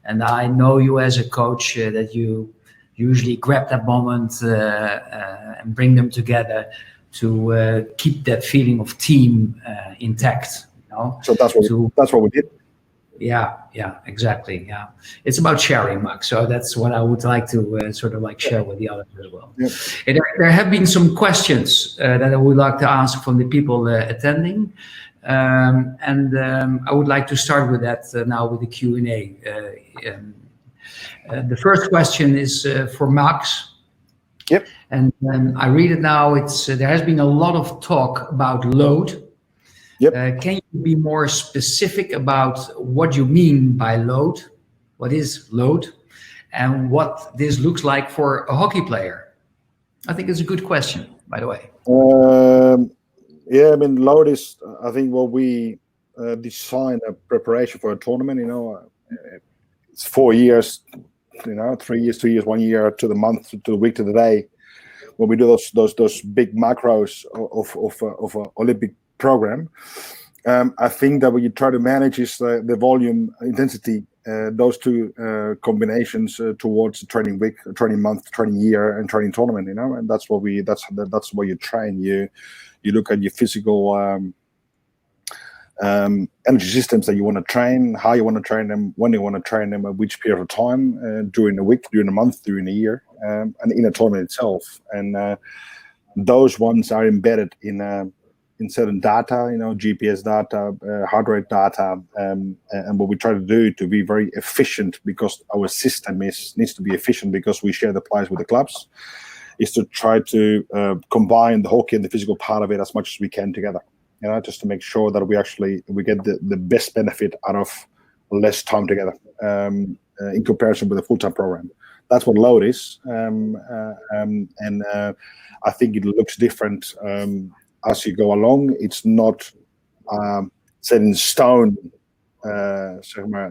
Speaker 3: and I know you as a coach that you usually grab that moment and bring them together to keep that feeling of team intact.
Speaker 4: So that's what we did.
Speaker 3: Yeah, exactly. Yeah, it's about sharing, Max. So that's what I would like to share with the others as well.
Speaker 4: Yeah.
Speaker 3: There have been some questions that I would like to ask from the people attending. I would like to start with that now with the Q&A. The first question is for Max.
Speaker 4: Yep.
Speaker 3: And I read it now. There has been a lot of talk about load.
Speaker 4: Yep.
Speaker 3: Can you be more specific about what you mean by load? What is load? And what this looks like for a hockey player? I think it's a good question, by the way.
Speaker 4: Yeah, I mean, load is, I think, what we design a preparation for a tournament. It's 4 years, 3 years, 2 years, 1 year, to the month, to the week, to the day. When we do those big macros of an Olympic program, I think that what you try to manage is the volume, intensity, those two combinations towards training week, training month, training year, and training tournament. And that's what you train. You look at your physical energy systems that you want to train, how you want to train them, when you want to train them, at which period of time, during the week, during the month, during the year, and in a tournament itself. And those ones are embedded in certain data, GPS data, heart rate data, and what we try to do to be very efficient, because our system needs to be efficient, because we share the players with the clubs, is to try to combine the hockey and the physical part of it as much as we can together. Just to make sure that we get the best benefit out of less time together, in comparison with a full-time program. That's what load is, and I think it looks different as you go along. It's not set in stone.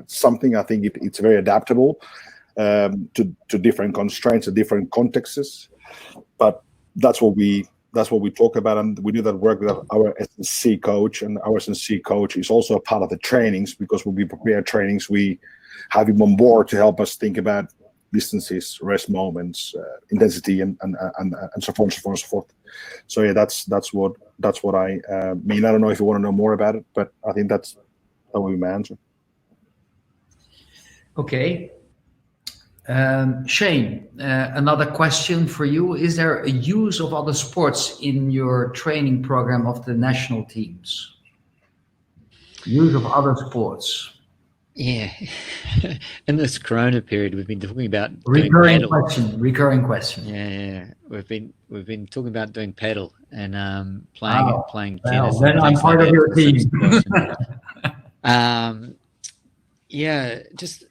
Speaker 4: Something, I think it's very adaptable to different constraints and different contexts. But that's what we talk about, and we do that work with our S&C coach, and our S&C coach is also a part of the trainings, because when we prepare trainings, we have him on board to help us think about distances, rest moments, intensity, and so forth and so forth and so forth. So yeah, that's what I mean. I don't know if you want to know more about it, but I think that will be my answer.
Speaker 3: Okay. Shane, another question for you. Is there a use of other sports in your training program of the national teams? Use of other sports?
Speaker 5: Yeah. In this Corona period, we've been talking about
Speaker 3: recurring question.
Speaker 5: Yeah. We've been talking about doing paddle and playing tennis.
Speaker 3: Then I'm part of your team.
Speaker 5: Yeah, just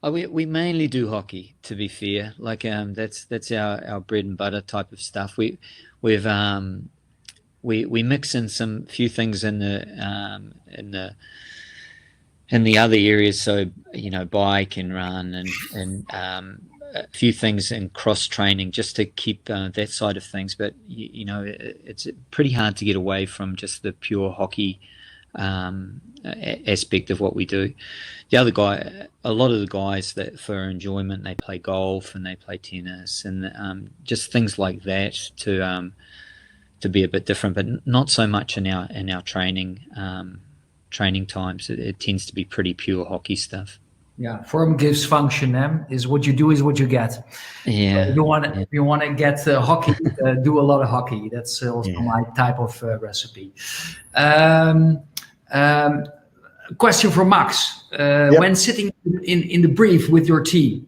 Speaker 5: we mainly do hockey, to be fair. Like that's our bread and butter type of stuff. We mix in some few things in the other areas, so bike and run and a few things in cross training, just to keep that side of things. But it's pretty hard to get away from just the pure hockey aspect of what we do. A lot of the guys that for enjoyment, they play golf and they play tennis and just things like that to be a bit different, but not so much in our training times. It tends to be pretty pure hockey stuff.
Speaker 3: Yeah, form gives function. Is what you do is what you get.
Speaker 5: Yeah.
Speaker 3: If you want to get hockey, do a lot of hockey. That's also my type of recipe. Question for Max. When sitting in the brief with your team,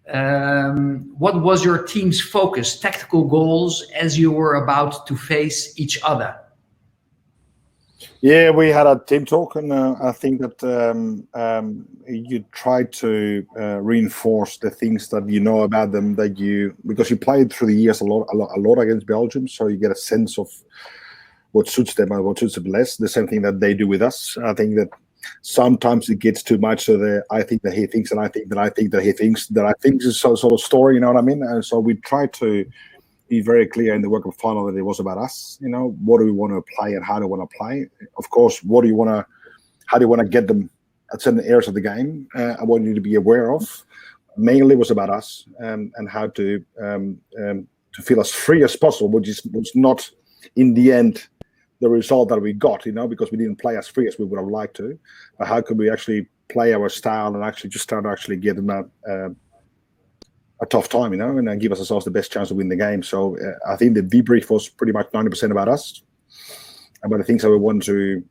Speaker 3: what was your team's focus, tactical goals, as you were about to face each other?
Speaker 4: Yeah, we had a team talk, and I think that you try to reinforce the things that you know about them, because you played through the years a lot against Belgium, so you get a sense of what suits them and what suits them less. The same thing that they do with us. I think that sometimes it gets too much. So I think that he thinks, and I think that he thinks that I think is sort of story. You know what I mean? And so we try to be very clear in the work of final that it was about us. What do we want to play and how do we want to play? Of course, how do you want to get them at certain areas of the game? I want you to be aware of. Mainly was about us and how to feel as free as possible, which was not in the end the result that we got, because we didn't play as free as we would have liked to. But how could we actually play our style and actually just start to actually get them a tough time, and give ourselves the best chance to win the game. So I think the debrief was pretty much 90% about us. about the things that we want to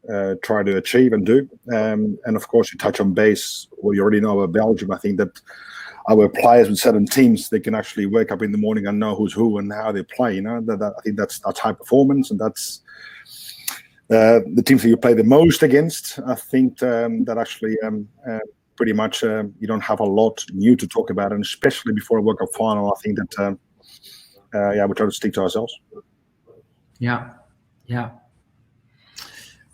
Speaker 4: try to achieve and do. And of course, you touch on base what you already know about Belgium. I think that our players with certain teams, they can actually wake up in the morning and know who's who and how they play. You know, I think that's high performance, and that's the teams that you play the most against. I think that actually pretty much you don't have a lot new to talk about, and especially before a World Cup final, I think that we try to stick to ourselves.
Speaker 3: Yeah.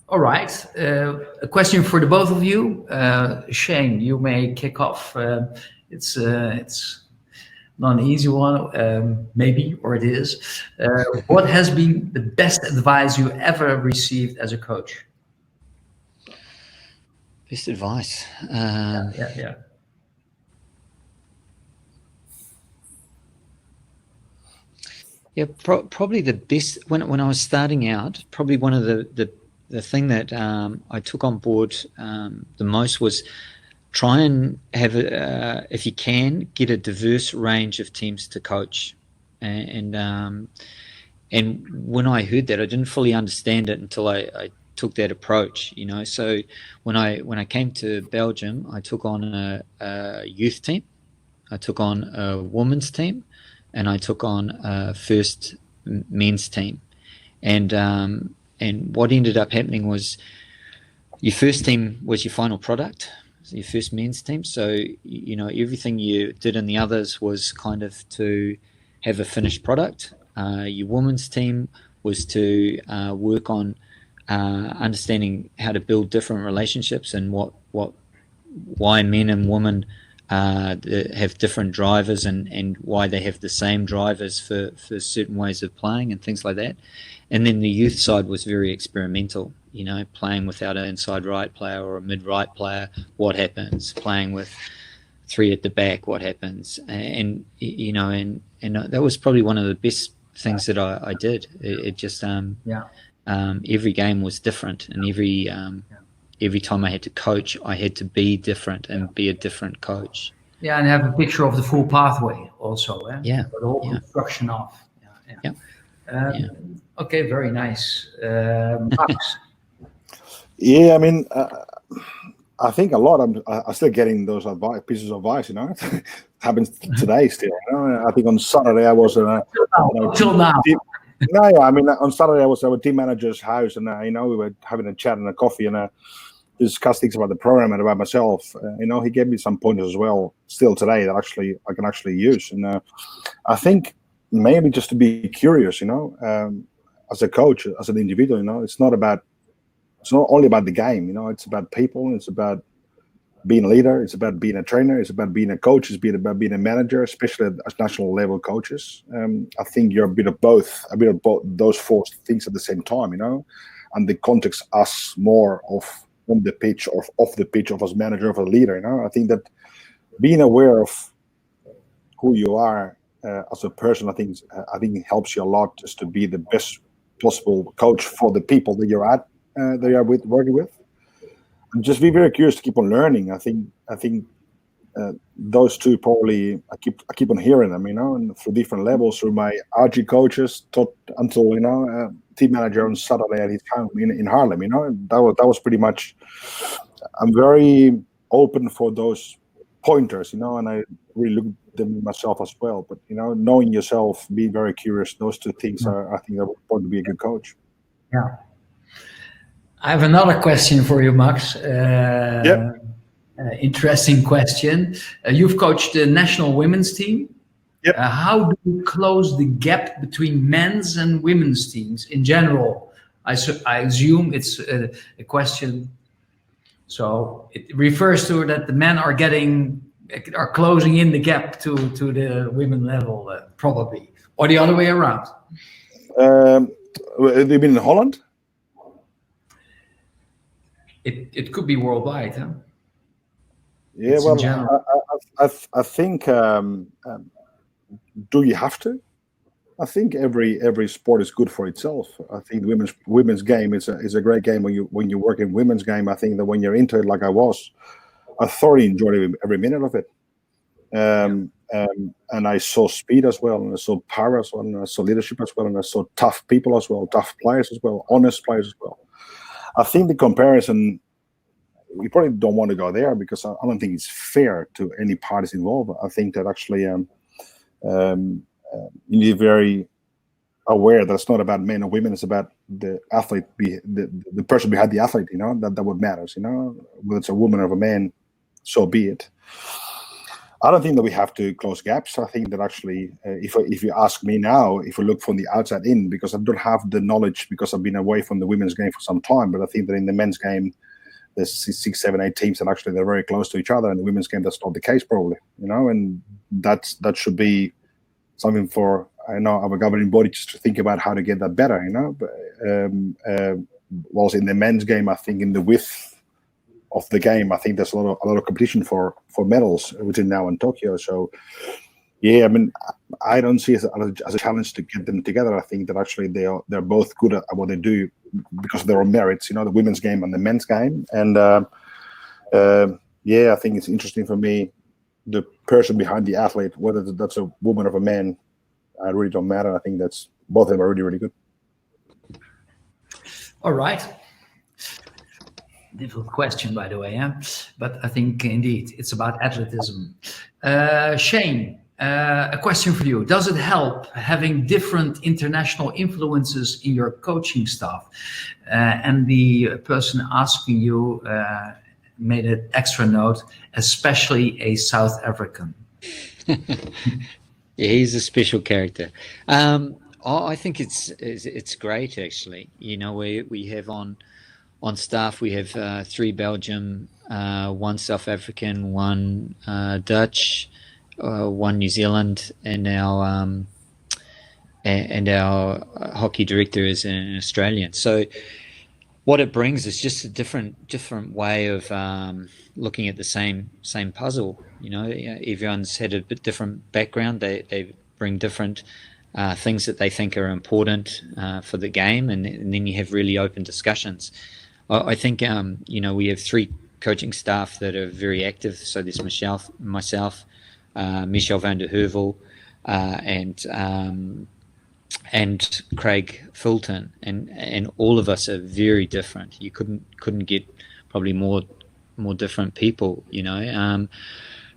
Speaker 3: All right. A question for the both of you. Shane, you may kick off. It's not an easy one, maybe, or it is. What has been the best advice you ever received as a coach?
Speaker 5: Best advice.
Speaker 3: Yeah.
Speaker 5: Yeah, probably the best when I was starting out. Probably one of the thing that I took on board the most was try and have if you can, get a diverse range of teams to coach, and when I heard that, I didn't fully understand it until I took that approach. You know, so when I came to Belgium, I took on a youth team, I took on a women's team, and I took on a first men's team, and what ended up happening was your first team was your final product, so your first men's team. So you know everything you did in the others was kind of to have a finished product. Your women's team was to work on understanding how to build different relationships and why men and women have different drivers and why they have the same drivers for certain ways of playing and things like that. And then the youth side was very experimental, you know, playing without an inside right player or a mid right player, what happens? Playing with three at the back, what happens? And you know, and that was probably one of the best things that I did. It just every game was different, and every time I had to coach, I had to be different and be a different coach.
Speaker 3: Yeah, and have a picture of the full pathway also.
Speaker 5: Yeah.
Speaker 3: The whole construction of. Okay, very nice. Max?
Speaker 4: Yeah, I mean, I think a lot. I'm still getting those pieces of advice. You know, it happens today still. You know? I think on Saturday I was
Speaker 3: till now.
Speaker 4: No, I mean, on Saturday I was at our team manager's house, and you know, we were having a chat and a coffee, and discussed things about the program and about myself. You know, he gave me some pointers as well, still today, that I can actually use. And I think maybe just to be curious, you know, as a coach, as an individual, you know, it's not only about the game. You know, it's about people. It's about being a leader. It's about being a trainer. It's about being a coach. It's about being a manager, especially at national level coaches. I think you're a bit of both those four things at the same time, you know, and the context us more of on the pitch or off the pitch of as manager, of a leader, you know. I think that being aware of who you are as a person, I think it helps you a lot just to be the best possible coach for the people that you're working with. And just be very curious to keep on learning. I think those two probably I keep on hearing them, you know, and through different levels, through my RG coaches until you know, team manager on Saturday at his home in Haarlem, you know. That was pretty much. I'm very open for those pointers, you know, and I really look at them myself as well. But you know, knowing yourself, being very curious, those two things I think are important to be a good coach.
Speaker 3: Yeah. I have another question for you, Max. Interesting question. You've coached the national women's team.
Speaker 4: Yep.
Speaker 3: How do you close the gap between men's and women's teams in general? I assume it's a question. So it refers to that the men are closing in the gap to the women level, probably, or the other way around.
Speaker 4: You mean in Holland?
Speaker 3: It could be worldwide, huh?
Speaker 4: Yeah,
Speaker 3: it's
Speaker 4: well, I think. Do you have to? I think every sport is good for itself. I think the women's game is a great game when you work in women's game. I think that when you're into it, like I thoroughly enjoyed every minute of it. and I saw speed as well, and I saw power as well, and I saw leadership as well, and I saw tough people as well, tough players as well, honest players as well. I think the comparison, we probably don't want to go there because I don't think it's fair to any parties involved. I think that actually you need to be very aware that it's not about men or women, it's about the athlete, the person behind the athlete, that what matters, whether it's a woman or a man, so be it. I don't think that we have to close gaps. I think that actually, if you ask me now, if we look from the outside in, because I don't have the knowledge, because I've been away from the women's game for some time, but I think that in the men's game, there's 6, 7, 8 teams that actually they're very close to each other. In the women's game, that's not the case probably, and that should be something for, I know, our governing body just to think about how to get that better, But, whilst in the men's game, I think in the width of the game, I think there's a lot of competition for medals within now in Tokyo. So, yeah, I mean, I don't see it as a challenge to get them together. I think that actually they're both good at what they do because of their own merits, the women's game and the men's game. And yeah, I think it's interesting for me, the person behind the athlete, whether that's a woman or a man, I really don't matter. I think that's both of them are really, really good.
Speaker 3: All right. Difficult question, by the way, but I think indeed it's about athleticism. Shane, a question for you. Does it help having different international influences in your coaching staff? And the person asking you made an extra note, especially a South African.
Speaker 5: Yeah, he's a special character. I think it's great, actually. We have on staff, we have 3 Belgium, 1 South African, 1 Dutch, 1 New Zealand, and our hockey director is an Australian. So what it brings is just a different way of looking at the same puzzle. Everyone's had a bit different background. They bring different things that they think are important for the game, and then you have really open discussions. I think we have 3 coaching staff that are very active. So there's myself, Michel van der Heuvel, and Craig Fulton, and all of us are very different. You couldn't get probably more different people,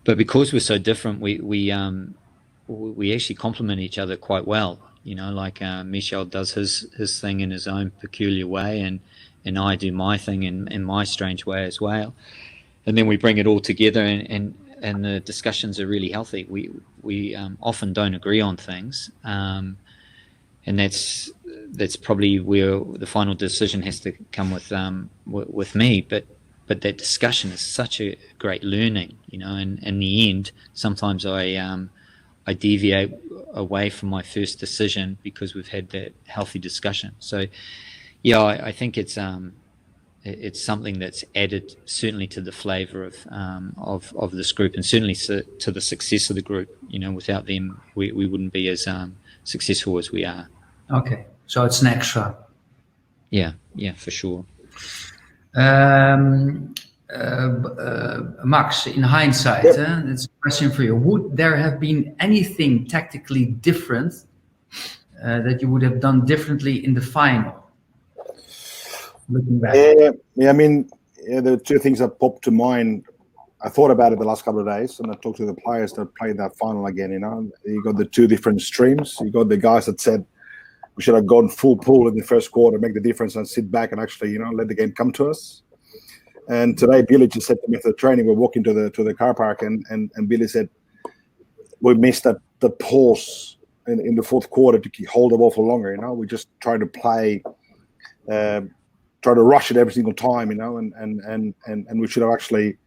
Speaker 5: but because we're so different, we actually complement each other quite well. Like Michel does his thing in his own peculiar way, and I do my thing in my strange way as well. And then we bring it all together, and the discussions are really healthy. We often don't agree on things, and that's probably where the final decision has to come with me. But that discussion is such a great learning, and in the end, sometimes I deviate away from my first decision because we've had that healthy discussion. So, yeah, I think it's something that's added certainly to the flavour of this group, and certainly to the success of the group. Without them, we wouldn't be as successful as we are.
Speaker 3: Okay, so it's an extra.
Speaker 5: Yeah, for sure.
Speaker 3: Max, in hindsight, it's a question for you. Would there have been anything tactically different that you would have done differently in the final? Looking back.
Speaker 4: Yeah, I mean, there are 2 things that popped to mind. I thought about it the last couple of days, and I talked to the players that played that final again. You got the 2 different streams. You got the guys that said we should have gone full pool in the first quarter, make the difference, and sit back and actually, let the game come to us. And today, Billy just said to me after the training, we're walking to the car park, and Billy said we missed the pause in the fourth quarter to hold the ball for longer. We just try to play, try to rush it every single time. And we should have actually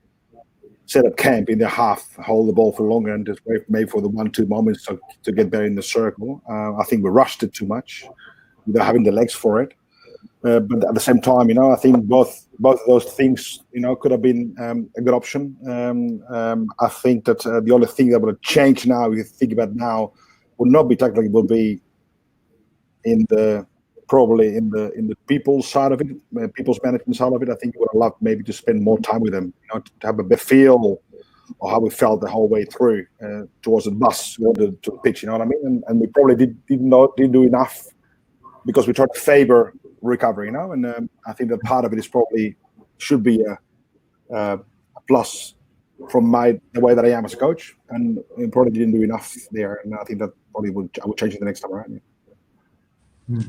Speaker 4: set up camp in the half, hold the ball for longer, and just wait maybe for the 1-2 moments to get better in the circle. I think we rushed it too much without having the legs for it. But at the same time, I think both of those things, could have been a good option. I think that the only thing that would change now, if you think about now, would not be technically, would be probably in the people's side of it, people's management side of it. I think you would have loved maybe to spend more time with them, to have a feel or how we felt the whole way through towards the bus, to the pitch. You know what I mean? And we probably didn't do enough because we tried to favor recovery. You know, and I think that part of it is probably should be a plus from the way that I am as a coach, and we probably didn't do enough there. And I think that probably I would change it the next time around.
Speaker 3: Yeah.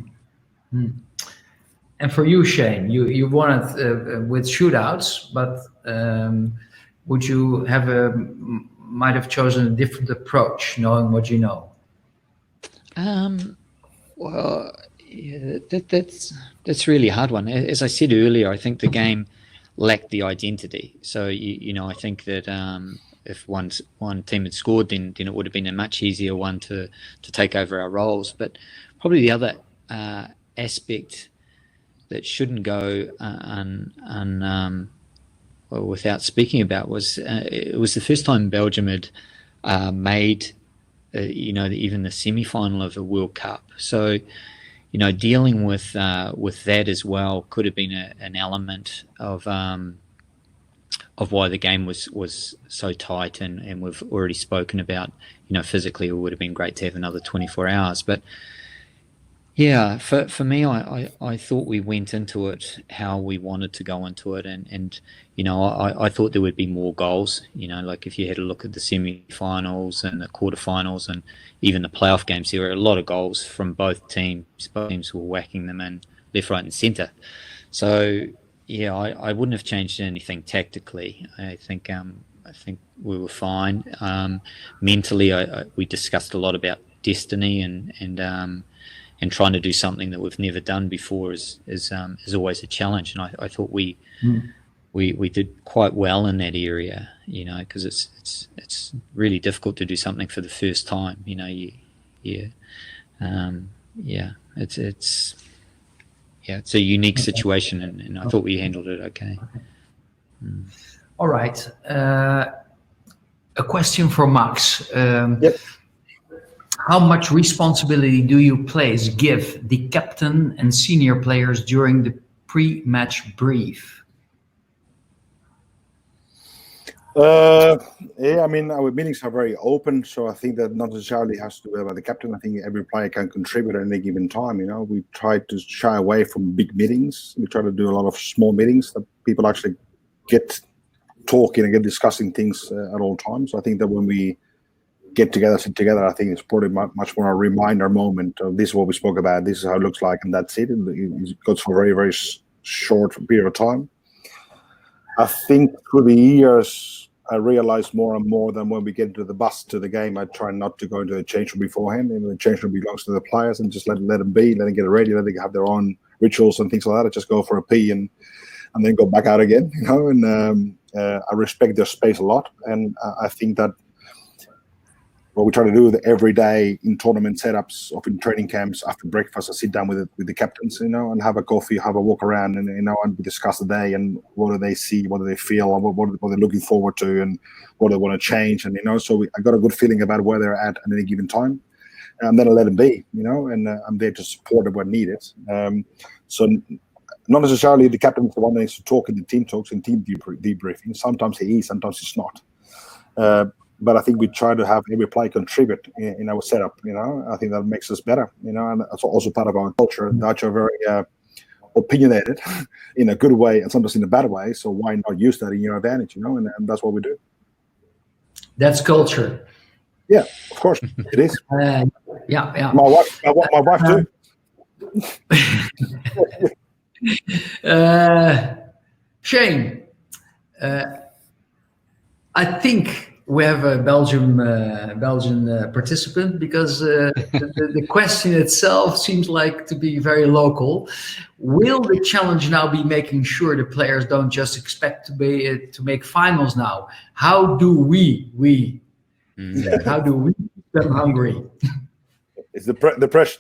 Speaker 3: And for you, Shane, you won it with shootouts, but would you might have chosen a different approach, knowing what you know?
Speaker 5: Well, yeah, that's really a hard one. As I said earlier, I think the game lacked the identity. So you know, I think that if one team had scored, then it would have been a much easier one to take over our roles. But probably the other aspect that shouldn't go without speaking about was it was the first time Belgium had made even the semi-final of a World Cup. So you know, dealing with that as well could have been an element of why the game was so tight, and we've already spoken about, you know, physically it would have been great to have another 24 hours. But yeah, for me, I thought we went into it how we wanted to go into it, and you know, I thought there would be more goals. You know, like if you had a look at the semi-finals and the quarterfinals and even the playoff games, there were a lot of goals from both teams. Both teams were whacking them in left, right, and centre. So yeah, I wouldn't have changed anything tactically. I think we were fine. Mentally, we discussed a lot about destiny and trying to do something that we've never done before is always a challenge. And I thought we did quite well in that area, you know, because it's really difficult to do something for the first time, you know. It's a unique situation, and I thought we handled it okay.
Speaker 3: All right. A question for Max.
Speaker 4: Yep.
Speaker 3: How much responsibility do you give the captain and senior players during the pre-match brief?
Speaker 4: Yeah, I mean, our meetings are very open, so I think that not necessarily has to do about the captain. I think every player can contribute at any given time. You know, we try to shy away from big meetings. We try to do a lot of small meetings that people actually get talking and get discussing things at all times. So I think that when we sit together, I think it's probably much more a reminder moment of this is what we spoke about, this is how it looks like, and that's it. It goes for a very, very short period of time. I think through the years, I realized more and more that when we get into the bus to the game, I try not to go into the change room beforehand. And the change room belongs to the players, and just let them be, let them get ready, let them have their own rituals and things like that. I just go for a pee and then go back out again, you know. And I respect their space a lot, and I think that what we try to do every day in tournament setups or in training camps after breakfast, I sit down with the captains, you know, and have a coffee, have a walk around, and you know, and we discuss the day and what do they see, what do they feel, and what they're looking forward to, and what they want to change, and you know, so I got a good feeling about where they're at any given time, and then I let them be, you know, and I'm there to support them when needed. So not necessarily the captain is the one that needs to talk in the team talks and team debriefing. Sometimes he is, sometimes he's not. But I think we try to have every player contribute in our setup, you know. I think that makes us better, you know, and that's also part of our culture. Dutch are very opinionated in a good way and sometimes in a bad way. So why not use that in your advantage, you know, and that's what we do.
Speaker 3: That's culture.
Speaker 4: Yeah, of course, it is.
Speaker 3: Yeah.
Speaker 4: My wife
Speaker 3: too. Shane, I think we have a Belgian participant, because the question itself seems like to be very local. Will the challenge now be making sure the players don't just expect to make finals now? How do we how do we keep them hungry?
Speaker 4: It's the press.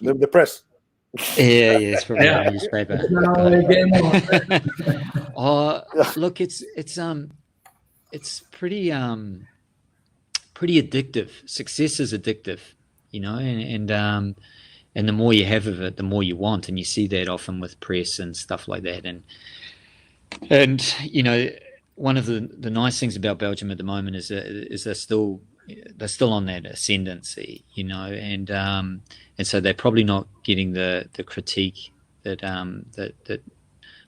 Speaker 5: Yeah, it's probably a newspaper. Look, it's pretty addictive. Success is addictive, you know, and the more you have of it, the more you want, and you see that often with press and stuff like that. And you know, one of the nice things about Belgium at the moment is they're still on that ascendancy, you know, and so they're probably not getting the critique that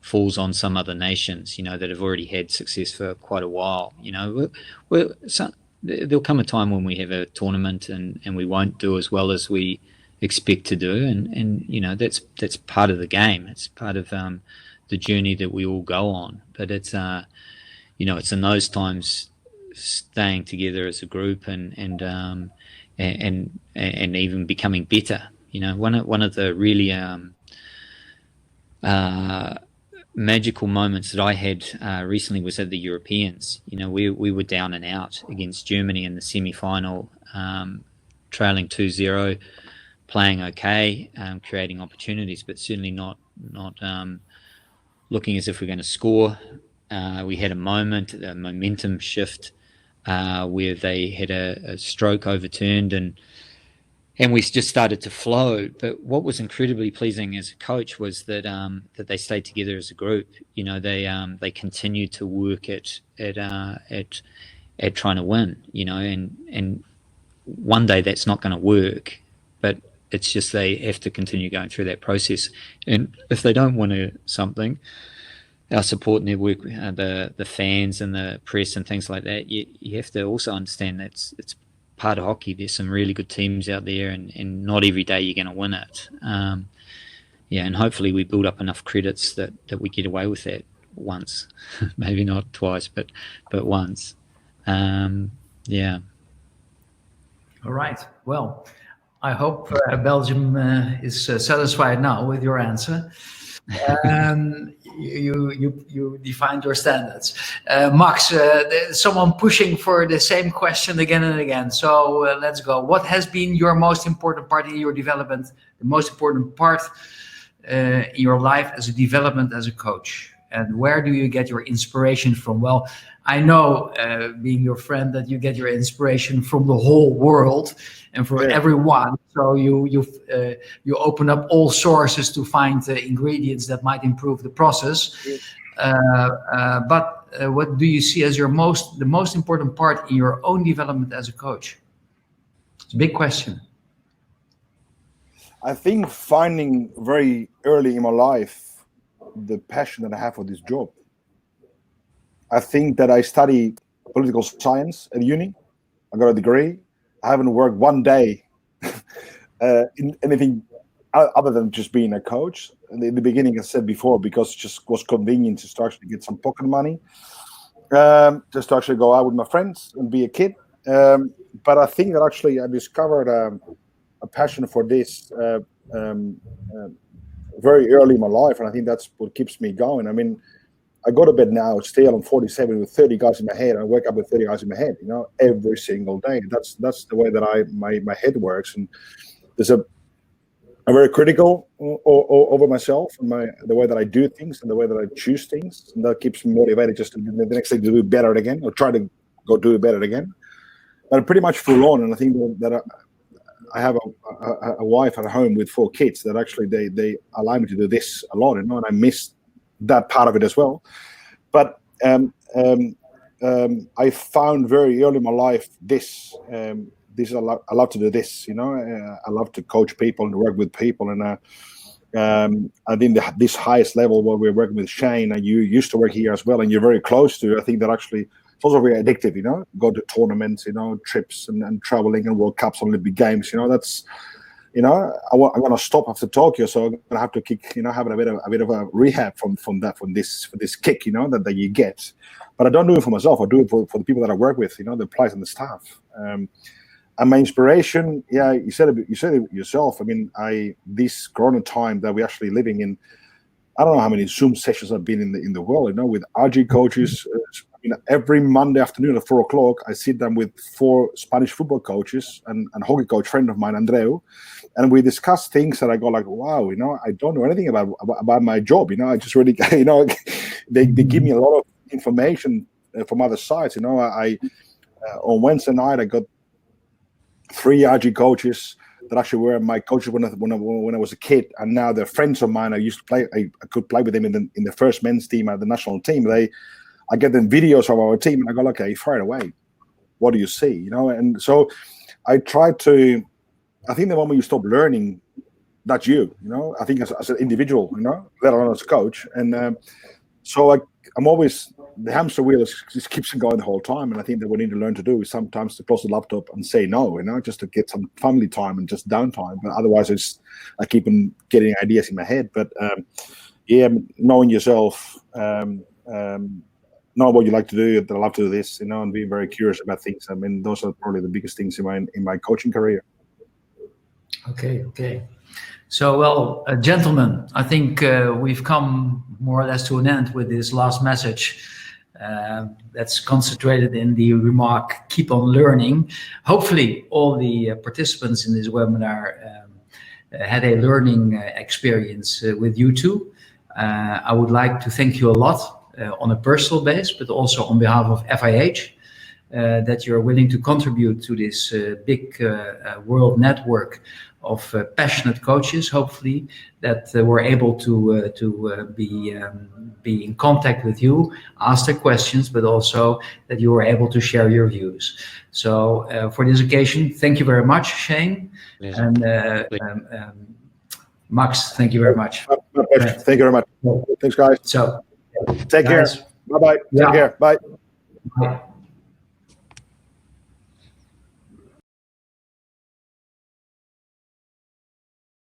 Speaker 5: falls on some other nations, you know, that have already had success for quite a while. You know, there'll come a time when we have a tournament and we won't do as well as we expect to do, and you know, that's part of the game. It's part of the journey that we all go on. But it's you know, it's in those times staying together as a group and even becoming better. You know, one of the really magical moments that I had recently was at the Europeans. You know, we were down and out against Germany in the semi-final, trailing 2-0, playing okay, creating opportunities, but certainly not looking as if we're going to score. We had a momentum shift where they had a stroke overturned and we just started to flow. But what was incredibly pleasing as a coach was that they stayed together as a group. You know, they continued to work at trying to win. You know, and one day that's not going to work, but it's just they have to continue going through that process. And if they don't win something, our support network, the fans and the press and things like that, you have to also understand that it's part of hockey. There's some really good teams out there, and not every day you're going to win it. Yeah, and hopefully we build up enough credits that we get away with that once, maybe not twice, but once. Yeah.
Speaker 3: All right. Well, I hope Belgium is satisfied now with your answer. You defined your standards. Max, there's someone pushing for the same question again and again. So let's go. What has been your most important part in your development, the most important part in your life as a development as a coach? And where do you get your inspiration from? Well, I know, being your friend, that you get your inspiration from the whole world and for everyone. So you open up all sources to find ingredients that might improve the process. But what do you see as the most important part in your own development as a coach? It's a big question.
Speaker 4: I think finding very early in my life the passion that I have for this job. I think that I study political science at uni. I got a degree. I haven't worked one day in anything other than just being a coach. And in the beginning, I said before, because it just was convenient to start to get some pocket money, just to actually go out with my friends and be a kid. But I think that actually I discovered a passion for this very early in my life, and I think that's what keeps me going. I mean, I go to bed now, still I'm 47 with 30 guys in my head. I wake up with 30 guys in my head, you know, every single day. That's the way that my head works. And there's I'm very critical over myself and the way that I do things and the way that I choose things, and that keeps me motivated just to the next day to do better again, or try to go do it better again. But I'm pretty much full on, and I think that I have a wife at home with 4 kids that actually they allow me to do this a lot, you know, and I miss that part of it as well. But I found very early in my life this I love to do this, you know. I love to coach people and work with people, and I think this highest level where we're working with Shane, and you used to work here as well, and you're very close to. I think that actually it's also very addictive, you know. Go to tournaments, you know, trips and traveling and World Cups, Olympic Games, you know. That's, you know, I'm going to stop after Tokyo, so I'm going to have to kick, you know, having a bit of a rehab from this kick, you know, that you get. But I don't do it for myself. I do it for the people that I work with, you know, the players and the staff. And my inspiration, yeah, you said it yourself. I mean, this Corona time that we're actually living in, I don't know how many Zoom sessions I've been in the world, you know, with RG coaches. You know, every Monday afternoon at 4:00, I sit down with 4 Spanish football coaches and hockey coach friend of mine, Andreu, and we discuss things that I go like, wow, you know, I don't know anything about my job, you know. I just really, you know, they give me a lot of information from other sides, you know. I on Wednesday night I got 3 RG coaches that actually were my coaches when I was a kid, and now they're friends of mine. I used to play. I could play with them in the first men's team at the national team. I get them videos of our team, and I go, okay, fire it away. What do you see? You know, and so I try to. I think the moment you stop learning, that's you. You know, I think as an individual, you know, let alone as a coach, and so I'm always. The hamster wheel just keeps going the whole time, and I think that what we need to learn to do is sometimes to close the laptop and say no, you know, just to get some family time and just downtime. But otherwise, I keep on getting ideas in my head. But yeah, knowing yourself, know what you like to do. That I love to do this, you know, and being very curious about things. I mean, those are probably the biggest things in my coaching career.
Speaker 3: Okay. So, well, gentlemen, I think we've come more or less to an end with this last message. That's concentrated in the remark, keep on learning. Hopefully all the participants in this webinar had a learning experience with you too. I would like to thank you a lot on a personal base, but also on behalf of FIH, that you're willing to contribute to this big world network of passionate coaches, hopefully, that were able to be in contact with you, ask their questions, but also that you were able to share your views. So for this occasion, thank you very much, Shane. And Max, thank you very much.
Speaker 4: My pleasure. Thank you very much. Thanks, guys.
Speaker 3: So,
Speaker 4: take care. Bye-bye.
Speaker 3: Yeah.
Speaker 4: Take care. Bye.
Speaker 3: Bye.